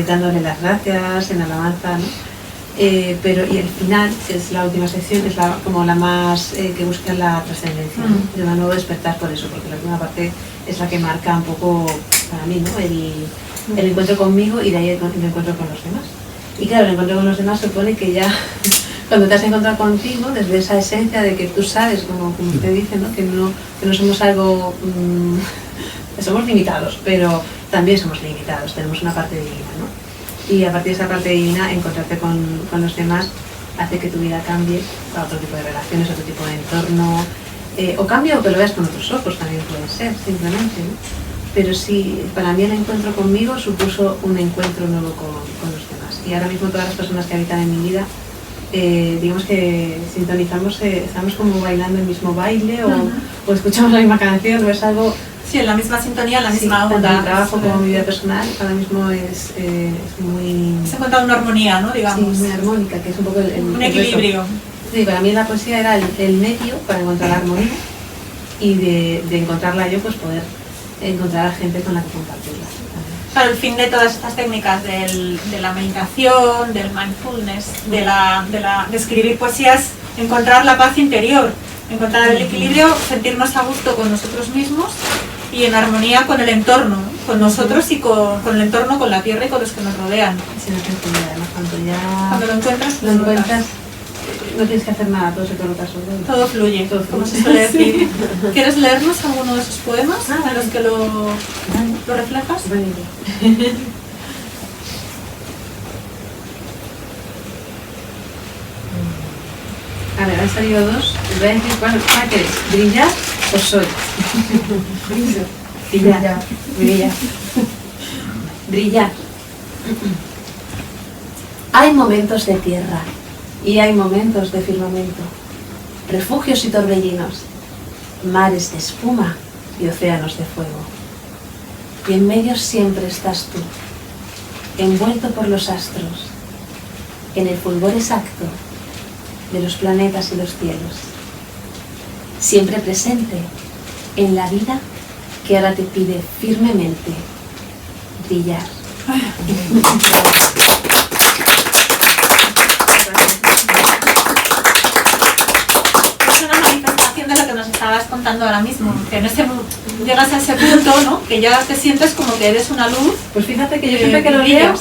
B: dándole las gracias en alabanza, ¿no? Pero y el final, que es la última sección, es como la más que busca la trascendencia, ¿no? De un nuevo despertar por eso, porque la última parte es la que marca un poco para mí, ¿no? El encuentro conmigo, y de ahí el encuentro con los demás. Y claro, el encuentro con los demás supone que ya cuando te has encontrado contigo, desde esa esencia de que tú sabes, como usted dice, ¿no? Que no somos algo, somos limitados, pero también somos limitados, tenemos una parte divina, ¿no? Y a partir de esa parte divina, encontrarte con los demás hace que tu vida cambie para otro tipo de relaciones, otro tipo de entorno, o cambie o que lo veas con otros ojos, también puede ser, simplemente, ¿no? Pero sí, para mí el encuentro conmigo supuso un encuentro nuevo con los demás. Y ahora mismo todas las personas que habitan en mi vida, digamos que sintonizamos, estamos como bailando el mismo baile o escuchamos la misma canción o es algo...
A: Sí, en la misma sintonía, en la misma
B: onda.
A: onda.
B: Mi trabajo como mi vida personal ahora mismo es muy...
A: Se encuentra una armonía, ¿no? Digamos.
B: Sí, muy armónica, que es un poco
A: un equilibrio.
B: Sí, para mí la poesía era el medio para encontrar la armonía y de encontrarla yo, pues poder encontrar a gente con la que compartirla.
A: Claro, el fin de todas estas técnicas de la meditación, del mindfulness, de escribir poesía es encontrar la paz interior, encontrar el equilibrio, sentirnos a gusto con nosotros mismos y en armonía con el entorno, con nosotros y con el entorno, con la tierra y con los que nos rodean.
B: Sí, no tienes que además
A: cuando lo encuentras,
B: no tienes que hacer nada, todo se coloca sobre él.
A: Todo fluye, como se suele decir. Sí. ¿Quieres leernos alguno de esos poemas en los que lo reflejas?
B: Vale. A ver, han salido dos. Les voy a decir cuál queréis. ¿Brillar o soy? Brillar. Brillar. Brillar. Hay momentos de tierra y hay momentos de firmamento, refugios y torbellinos, mares de espuma y océanos de fuego. Y en medio siempre estás tú, envuelto por los astros, en el fulgor exacto de los planetas y los cielos, siempre presente en la vida que ahora te pide firmemente brillar.
A: Es una manifestación de lo que nos estabas contando ahora mismo, que en llegas a ese punto, ¿no? Que ya te sientes como que eres una luz.
B: Pues fíjate que yo siempre que lo leo,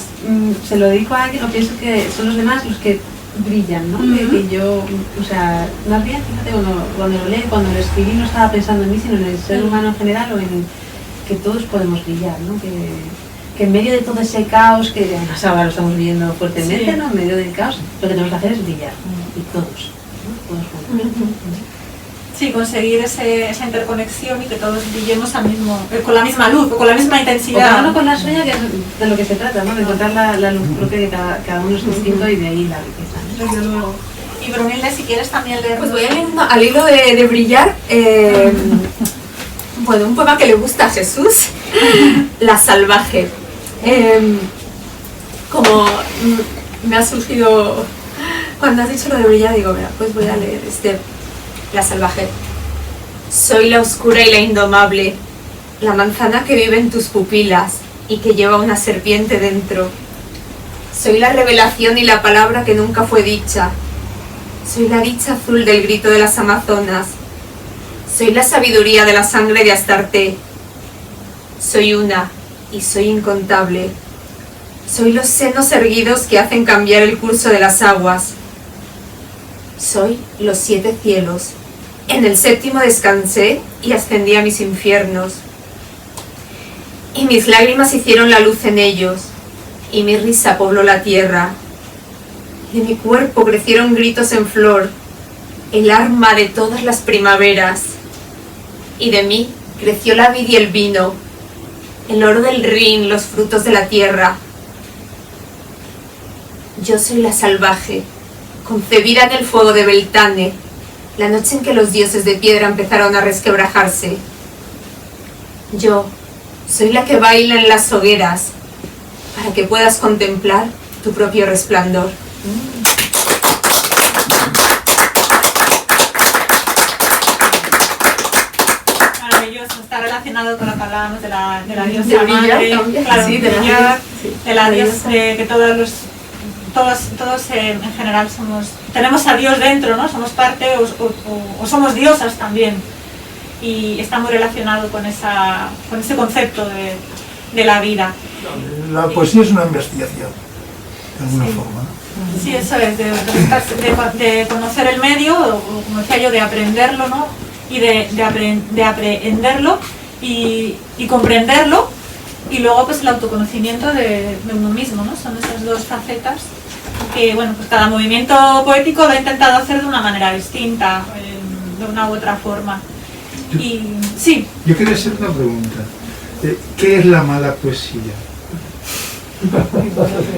B: se lo dedico a alguien o pienso que son los demás los que brillan, ¿no? Que yo, o sea, más bien, fíjate, cuando lo leí, cuando lo escribí no estaba pensando en mí, sino en el ser humano en general o en que todos podemos brillar, ¿no? Que en medio de todo ese caos, que además ahora lo estamos viviendo fuertemente, ¿no? En medio del caos, lo que tenemos que hacer es brillar, y todos, ¿no? Todos juntos.
A: Sí, conseguir esa interconexión y que todos brillemos con la misma luz, o con la misma intensidad.
B: O cada uno con la suya, que es de lo que se trata, ¿no? De encontrar la luz propia de cada uno es distinto y de ahí la riqueza, ¿no?
A: Desde luego. Y Brunilde, si quieres también leer...
C: Pues voy al hilo de brillar, bueno, un poema que le gusta a Jesús, La salvaje. Como me ha surgido, cuando has dicho lo de brillar, digo, mira, pues voy a leer La salvaje. Soy la oscura y la indomable, la manzana que vive en tus pupilas y que lleva una serpiente dentro. Soy la revelación y la palabra que nunca fue dicha. Soy la dicha azul del grito de las amazonas. Soy la sabiduría de la sangre de Astarte. Soy una y soy incontable. Soy los senos erguidos que hacen cambiar el curso de las aguas. Soy los 7 cielos. En el 7º descansé y ascendí a mis infiernos. Y mis lágrimas hicieron la luz en ellos, y mi risa pobló la tierra. De mi cuerpo crecieron gritos en flor, el arma de todas las primaveras. Y de mí creció la vid y el vino, el oro del Rin, los frutos de la tierra. Yo soy la salvaje, concebida en el fuego de Beltane, la noche en que los dioses de piedra empezaron a resquebrajarse. Yo soy la que baila en las hogueras, para que puedas contemplar tu propio resplandor.
A: Maravilloso, está relacionado con lo que hablábamos de la diosa
C: de brillar,
A: madre, claro,
C: sí,
A: de brillar, de la
C: diosa.
A: De que todos en general tenemos a Dios dentro, ¿no? Somos parte o somos diosas también. Y está muy relacionado con ese concepto de la vida.
D: La poesía es una investigación. de alguna forma, ¿no?
A: Sí, eso es, de conocer el medio, o como decía yo, de aprenderlo, ¿no? Y de aprenderlo y comprenderlo, y luego pues el autoconocimiento de uno mismo, ¿no? Son esas dos facetas que, bueno, pues cada movimiento poético lo ha intentado hacer de una manera distinta, de una u otra forma. Y sí.
E: Yo quería hacer una pregunta. ¿Qué es la mala poesía?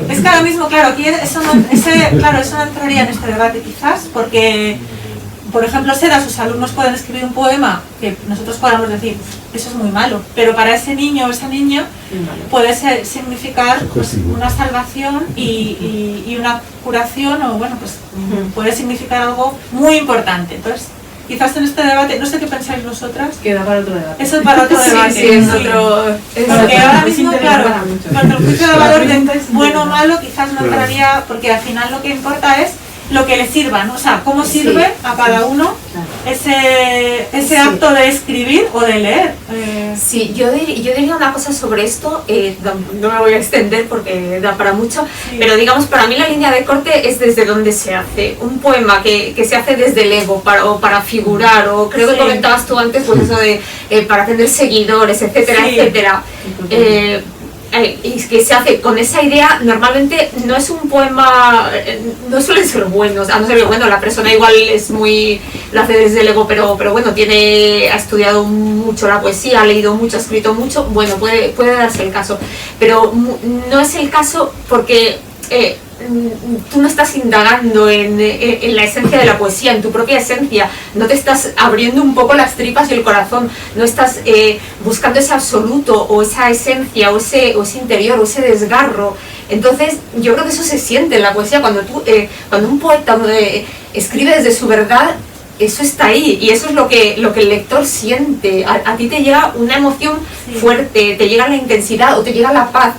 A: Es que ahora mismo, claro, aquí eso no entraría en este debate quizás, porque, por ejemplo, Seda, sus alumnos pueden escribir un poema que nosotros podamos decir, eso es muy malo, pero para ese niño o esa niña puede significar pues, una salvación y una curación, o bueno, pues puede significar algo muy importante. Entonces, quizás en este debate, no sé qué pensáis vosotras.
B: Queda para otro debate.
A: Eso es para otro debate.
C: Sí, es otro...
A: Porque ahora mismo, claro, cuando el juicio de valor de bueno o malo quizás no entraría, porque al final lo que importa es lo que le sirva, ¿no? O sea, cómo sirve a cada uno ese acto de escribir o de leer.
C: Sí, yo diría una cosa sobre esto, no me voy a extender porque da para mucho, pero digamos, para mí la línea de corte es desde donde se hace. Un poema que se hace desde el ego, o para figurar, o creo que comentabas tú antes, pues eso de para tener seguidores, etcétera, etcétera. Y que se hace con esa idea, normalmente no es un poema, no suelen ser buenos, a no ser que bueno, la persona igual es muy, lo hace desde el ego, pero bueno, ha estudiado mucho la poesía, ha leído mucho, ha escrito mucho, bueno, puede darse el caso, pero no es el caso porque tú no estás indagando en la esencia de la poesía, en tu propia esencia, no te estás abriendo un poco las tripas y el corazón, no estás buscando ese absoluto o esa esencia o ese interior o ese desgarro. Entonces yo creo que eso se siente en la poesía cuando un poeta escribe desde su verdad. Eso está ahí y eso es lo que el lector siente. A ti te llega una emoción fuerte, te llega la intensidad o te llega la paz,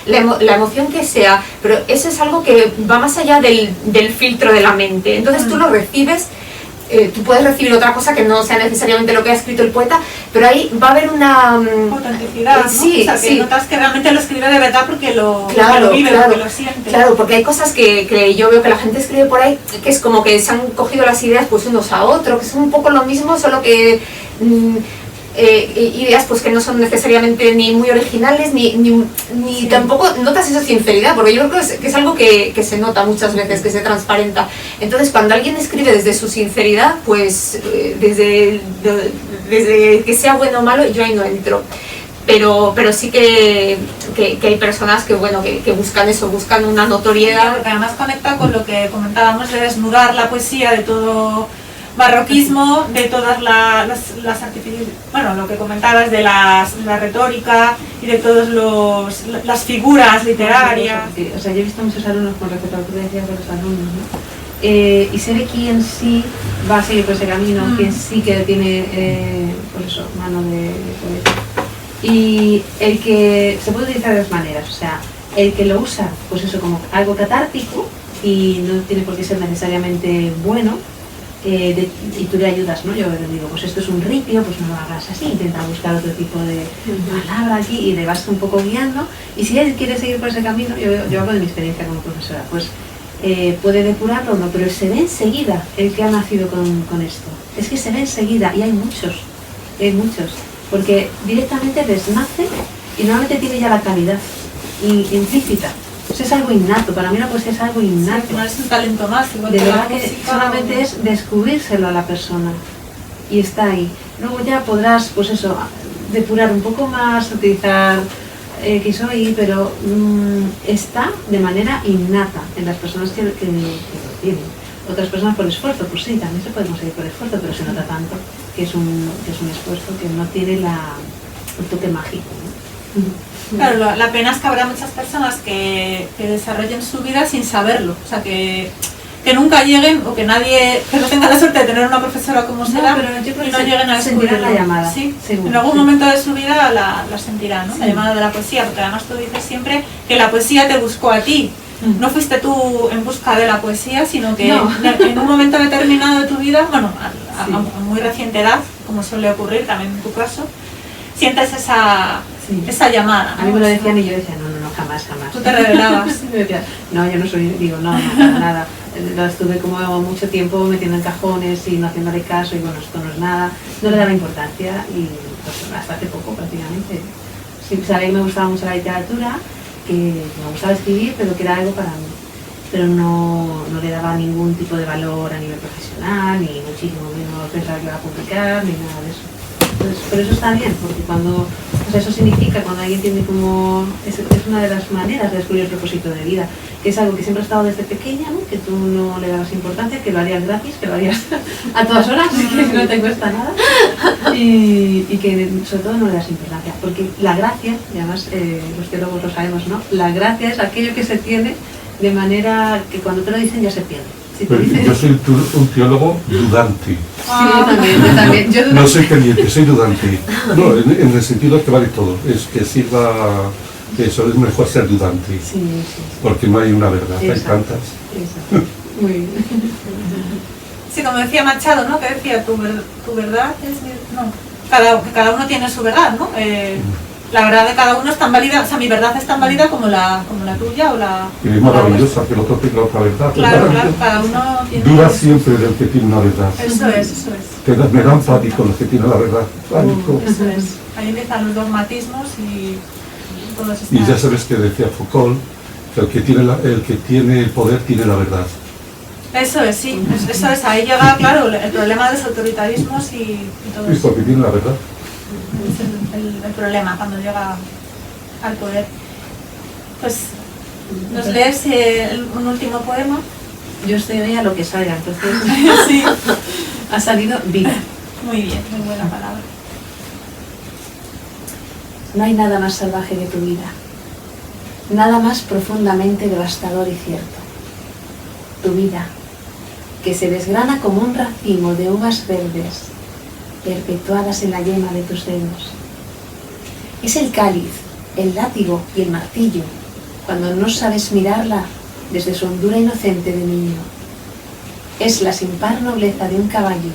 C: la emoción que sea, pero eso es algo que va más allá del filtro de la mente. Entonces tú lo recibes, tú puedes recibir otra cosa que no sea necesariamente lo que ha escrito el poeta, pero ahí va a haber una
A: autenticidad, ¿no?
C: Sí,
A: o sea, que notas que realmente lo escribe de verdad porque lo vive, porque lo siente.
C: Claro, porque hay cosas que yo veo que la gente escribe por ahí, que es como que se han cogido las ideas pues unos a otros, que son un poco lo mismo, solo que ideas pues que no son necesariamente ni muy originales ni tampoco notas esa sinceridad, porque yo creo que es algo que se nota muchas veces, que se transparenta. Entonces cuando alguien escribe desde su sinceridad, pues desde que sea bueno o malo, yo ahí no entro. Pero sí que hay personas que buscan eso, buscan una notoriedad.
A: Porque además conecta con lo que comentábamos de desnudar la poesía de todo barroquismo, de todas las artificios, bueno, lo que comentabas de la retórica y de todas las figuras literarias.
B: O sea, yo he visto muchos alumnos, con respecto a lo que decías de los alumnos, ¿no? Y se ve quién sí va a seguir por ese camino, quién sí que tiene, pues eso, mano de poeta. Y el que se puede utilizar de dos maneras, o sea, el que lo usa, pues eso, como algo catártico y no tiene por qué ser necesariamente bueno, y tú le ayudas, ¿no? Yo le digo, pues esto es un ripio, pues no lo hagas así, intenta buscar otro tipo de palabra aquí y le vas un poco guiando. Y si él quiere seguir por ese camino, yo hablo de mi experiencia como profesora, pues puede depurarlo o no, pero se ve enseguida el que ha nacido con esto. Es que se ve enseguida y hay muchos, porque directamente les nace y normalmente tiene ya la calidad implícita. Pues es algo innato, para mí la poesía es algo innato.
A: Sí, no es un talento más, igual
B: de
A: que
B: verdad
A: la
B: que
A: música,
B: solamente es descubrírselo a la persona y está ahí. Luego ya podrás, pues eso, depurar un poco más, utilizar X o Y, pero está de manera innata en las personas que lo tienen. Otras personas por esfuerzo, pues sí, también se puede conseguir por esfuerzo, pero se nota tanto que es un esfuerzo que no tiene el toque mágico, ¿no?
A: Claro, la pena es que habrá muchas personas que desarrollen su vida sin saberlo, o sea, que nunca lleguen o que no tenga la suerte de tener una profesora como Seda,
B: pero yo creo
A: y no
B: que
A: lleguen a
B: sentirán
A: descubrirlo.
B: la llamada,
A: sí,
B: seguro,
A: en algún
B: sí.
A: momento de su vida la sentirá, ¿no? Sí. La llamada de la poesía, porque además tú dices siempre que la poesía te buscó a ti. No fuiste tú en busca de la poesía, sino que en un momento determinado de tu vida, bueno, a muy reciente edad, como suele ocurrir también en tu caso, sientes esa llamada, ¿no?
B: A mí me lo decían y yo decía, no, jamás.
A: Tú te revelabas.
B: Me decía, no, yo no soy, digo, no, para nada. Lo estuve como mucho tiempo metiendo en cajones y no haciéndole caso y bueno, esto no es nada. No le daba importancia y pues hasta hace poco prácticamente. Sí, sabía que me gustaba mucho la literatura, que me gustaba escribir, pero que era algo para mí. Pero no le daba ningún tipo de valor a nivel profesional, ni muchísimo menos pensar que iba a publicar, ni nada de eso. Entonces, pero eso está bien, porque cuando, o sea, eso significa cuando alguien tiene como, es una de las maneras de descubrir el propósito de vida, que es algo que siempre ha estado desde pequeña, ¿no? Que tú no le dabas importancia, que lo harías gratis, que lo harías a todas horas, que no te cuesta nada, y que sobre todo no le das importancia, porque la gracia, y además los teólogos lo sabemos, ¿no? La gracia es aquello que se tiene de manera que cuando te lo dicen ya se pierde. Si
F: Pero
B: dices,
F: yo soy un teólogo dudante.
B: sí, yo también. Yo
F: No soy creyente, soy dudante. No, en el sentido que vale todo. Es que sirva, eso es mejor ser dudante.
B: Sí.
F: Porque no hay una verdad, hay
B: Exacto.
F: tantas.
B: Exacto. Muy bien.
A: Sí, como decía Machado, ¿no? Que decía, tu verdad es mi... No, que cada uno tiene su verdad, ¿no? La verdad de cada uno es tan válida, o sea, mi verdad es tan válida como la tuya o la...
F: Y es maravillosa que el otro tenga otra verdad.
A: Claro, cada uno tiene...
F: Duda siempre del que tiene una verdad.
A: Eso es.
F: Me dan pánico los que tienen la verdad. Pánico.
A: Eso es. Ahí empiezan los dogmatismos y todos estos...
F: Y ya sabes que decía Foucault que el que tiene el poder tiene la verdad.
A: Eso es, sí. Eso es. Ahí llega, claro, el problema de los autoritarismos y todo
F: Y
A: eso.
F: porque tiene la verdad.
A: Es el problema cuando llega al poder. Pues, ¿nos lees un último poema?
B: Yo estoy hoy a lo que salga, entonces
A: Sí.
B: ha salido vida.
A: Muy bien, muy buena palabra.
B: No hay nada más salvaje que tu vida, nada más profundamente devastador y cierto. Tu vida, que se desgrana como un racimo de uvas verdes, perpetuadas en la yema de tus dedos. Es el cáliz, el látigo y el martillo, cuando no sabes mirarla desde su hondura inocente de niño. Es la sin par nobleza de un caballo,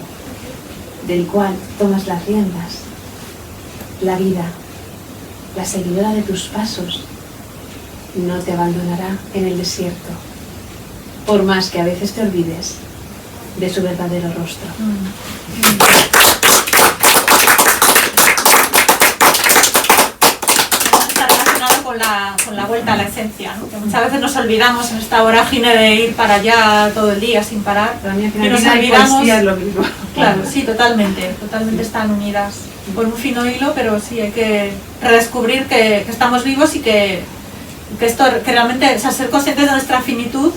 B: del cual tomas las riendas. La vida, la seguidora de tus pasos, no te abandonará en el desierto, por más que a veces te olvides de su verdadero rostro.
A: Está relacionado con la vuelta a la esencia, ¿no? Que muchas veces nos olvidamos en esta vorágine de ir para allá todo el día sin parar.
B: Para mí, al
A: Y
B: final,
A: nos
B: vida y
A: olvidamos...
B: poesía es lo mismo.
A: Claro, sí, totalmente están unidas por un fino hilo, pero sí hay que redescubrir que estamos vivos y que que realmente, o sea, ser conscientes de nuestra finitud,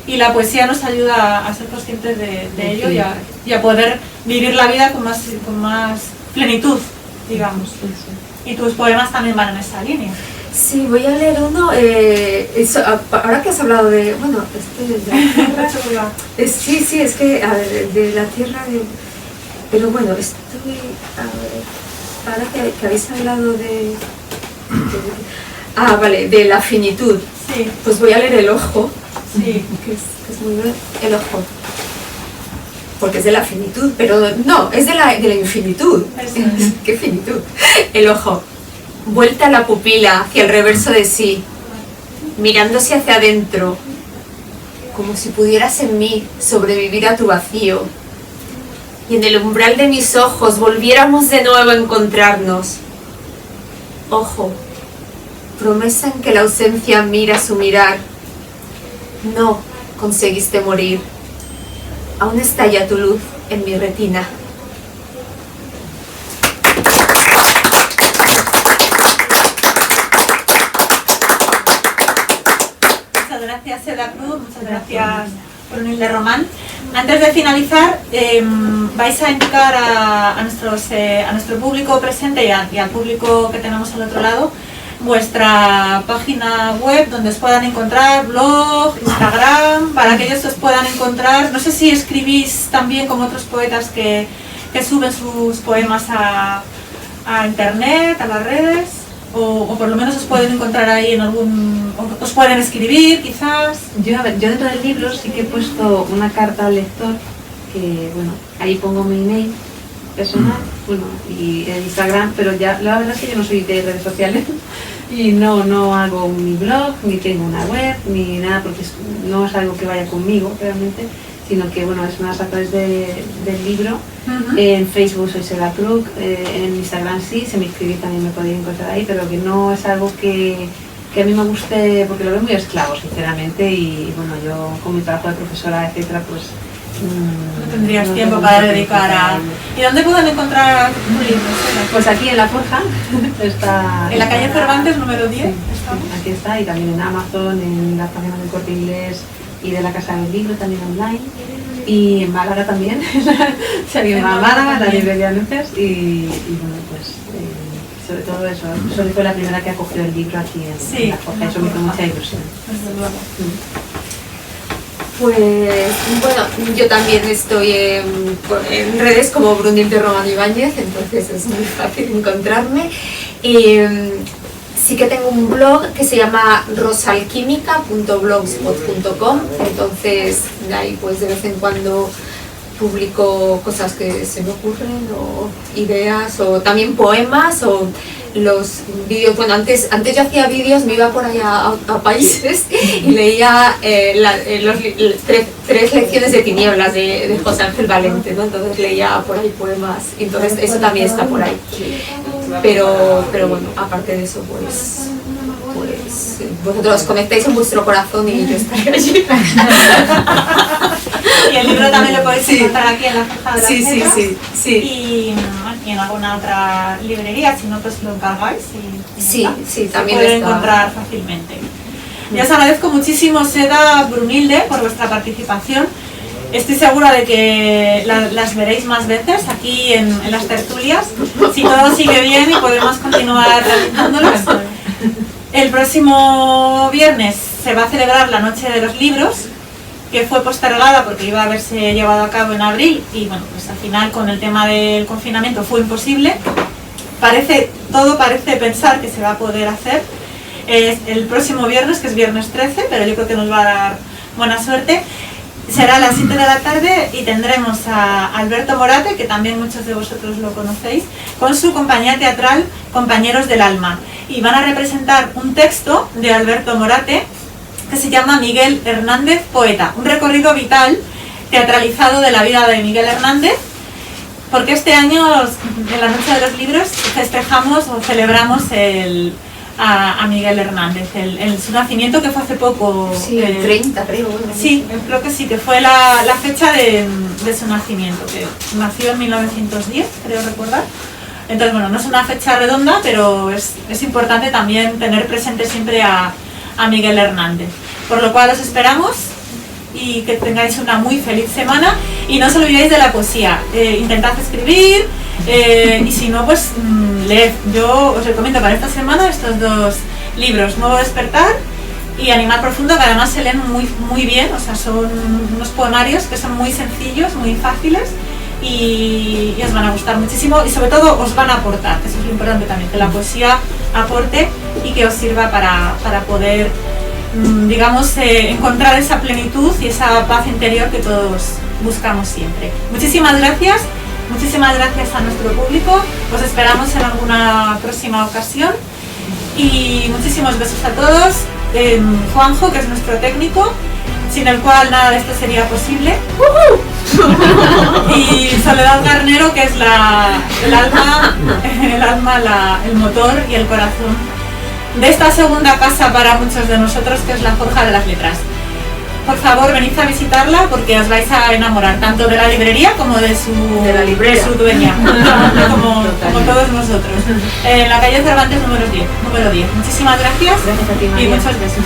A: y la poesía nos ayuda a ser conscientes de ello y a poder vivir la vida con más plenitud, digamos. Y tus poemas también van en esa línea.
C: Sí, voy a leer uno. Ahora que has hablado de, bueno, de la tierra. Sí, es que, a ver, de la tierra, pero bueno, estoy, a ver, ahora que habéis hablado vale, de la finitud.
A: Sí.
C: Pues voy a leer El Ojo,
A: Sí.
C: que es muy bueno. El Ojo. Porque es de la finitud, pero no, es de la infinitud.
A: Eso es.
C: ¿Qué finitud? El ojo. Vuelta la pupila hacia el reverso de sí, mirándose hacia adentro, como si pudieras en mí sobrevivir a tu vacío. Y en el umbral de mis ojos volviéramos de nuevo a encontrarnos. Ojo, promesa en que la ausencia mira su mirar. No conseguiste morir. Aún estalla tu luz en mi retina.
A: Muchas gracias, Seda Cruz, muchas gracias, Brunilde Román. Antes de finalizar, vais a indicar a nuestro público presente y al público que tenemos al otro lado vuestra página web donde os puedan encontrar, blog, Instagram, para que ellos os puedan encontrar. No sé si escribís también como otros poetas que suben sus poemas a internet, a las redes, o por lo menos os pueden encontrar ahí en os pueden escribir quizás.
B: Yo dentro del libro sí que he puesto una carta al lector, que bueno, ahí pongo mi email, personal, bueno, y en Instagram, pero ya la verdad es que yo no soy de redes sociales y no hago mi blog, ni tengo una web, ni nada, porque no es algo que vaya conmigo realmente, sino que bueno, es más a través del libro. En Facebook soy Sela Krug, en Instagram sí, si me escribís también me podéis encontrar ahí, pero que no es algo que a mí me guste, porque lo veo muy esclavo sinceramente, y bueno, yo con mi trabajo de profesora, etcétera, pues
A: no tendrías tiempo para dedicar a... ¿Y dónde pueden encontrar un libro?
B: Pues aquí en La Forja está...
A: En la calle Cervantes número 10.
B: Sí, aquí está, y también en Amazon, en las páginas del Corte Inglés y de la Casa del Libro, también online, y en Málaga también, si alguien va a Málaga, la librería Luces, y bueno, pues sobre todo eso, Soli fue la primera que acogió el libro aquí en La Forja, eso me hizo mucha ilusión.
A: Desde luego.
C: Pues bueno, yo también estoy en redes como Brunilde Román Ibáñez, entonces es muy fácil encontrarme. Sí que tengo un blog que se llama rosalquimica.blogspot.com, entonces de ahí pues de vez en cuando publico cosas que se me ocurren o ideas o también poemas o los vídeos. Bueno, antes yo hacía vídeos, me iba por ahí a países y leía tres lecciones de tinieblas de José Ángel Valente, ¿no? Entonces leía por ahí poemas, entonces eso también está por ahí. Pero bueno, aparte de eso, pues vosotros conectáis en vuestro corazón y yo estaré allí.
A: Y el libro también lo podéis encontrar aquí en La Forja de las Letras.
C: Sí.
A: Y en alguna otra librería, si no, pues lo encargáis y
C: Sí, también
A: se puede
C: está.
A: encontrar fácilmente. Y os agradezco muchísimo, Seda, Brunilde, por vuestra participación. Estoy segura de que las veréis más veces aquí en las tertulias, si todo sigue bien y podemos continuar realizándolas. El próximo viernes se va a celebrar la Noche de los Libros, que fue postergada porque iba a haberse llevado a cabo en abril y bueno, pues al final con el tema del confinamiento fue imposible. Todo parece pensar que se va a poder hacer el próximo viernes, que es viernes 13, pero yo creo que nos va a dar buena suerte. Será a las 7 de la tarde y tendremos a Alberto Morate, que también muchos de vosotros lo conocéis, con su compañía teatral Compañeros del Alma. Y van a representar un texto de Alberto Morate que se llama Miguel Hernández, poeta. Un recorrido vital teatralizado de la vida de Miguel Hernández, porque este año, en la Noche de los Libros, festejamos o celebramos a Miguel Hernández, su nacimiento, que fue hace poco.
C: Sí, el 30 creo.
A: Sí, creo que sí, que fue la fecha de su nacimiento, que nació en 1910, creo recordar. Entonces, bueno, no es una fecha redonda, pero es importante también tener presente siempre a Miguel Hernández. Por lo cual os esperamos y que tengáis una muy feliz semana y no os olvidéis de la poesía. Intentad escribir y si no, pues leed. Yo os recomiendo para esta semana estos dos libros, Nuevo Despertar y Animal Profundo, que además se leen muy bien, o sea, son unos poemarios que son muy sencillos, muy fáciles y os van a gustar muchísimo y sobre todo os van a aportar, que eso es lo importante también, que la poesía aporte y que os sirva para poder, digamos, encontrar esa plenitud y esa paz interior que todos buscamos siempre. Muchísimas gracias a nuestro público, os esperamos en alguna próxima ocasión y muchísimos besos a todos. Juanjo, que es nuestro técnico, sin el cual nada de esto sería posible. Y Soledad Garnero, que es el alma, el motor y el corazón de esta segunda casa para muchos de nosotros, que es La Forja de las Letras. Por favor, venid a visitarla porque os vais a enamorar tanto de la librería como de su dueña, como todos nosotros. En la calle Cervantes número 10. Muchísimas gracias,
B: Gracias a ti, María.
A: y muchos besos.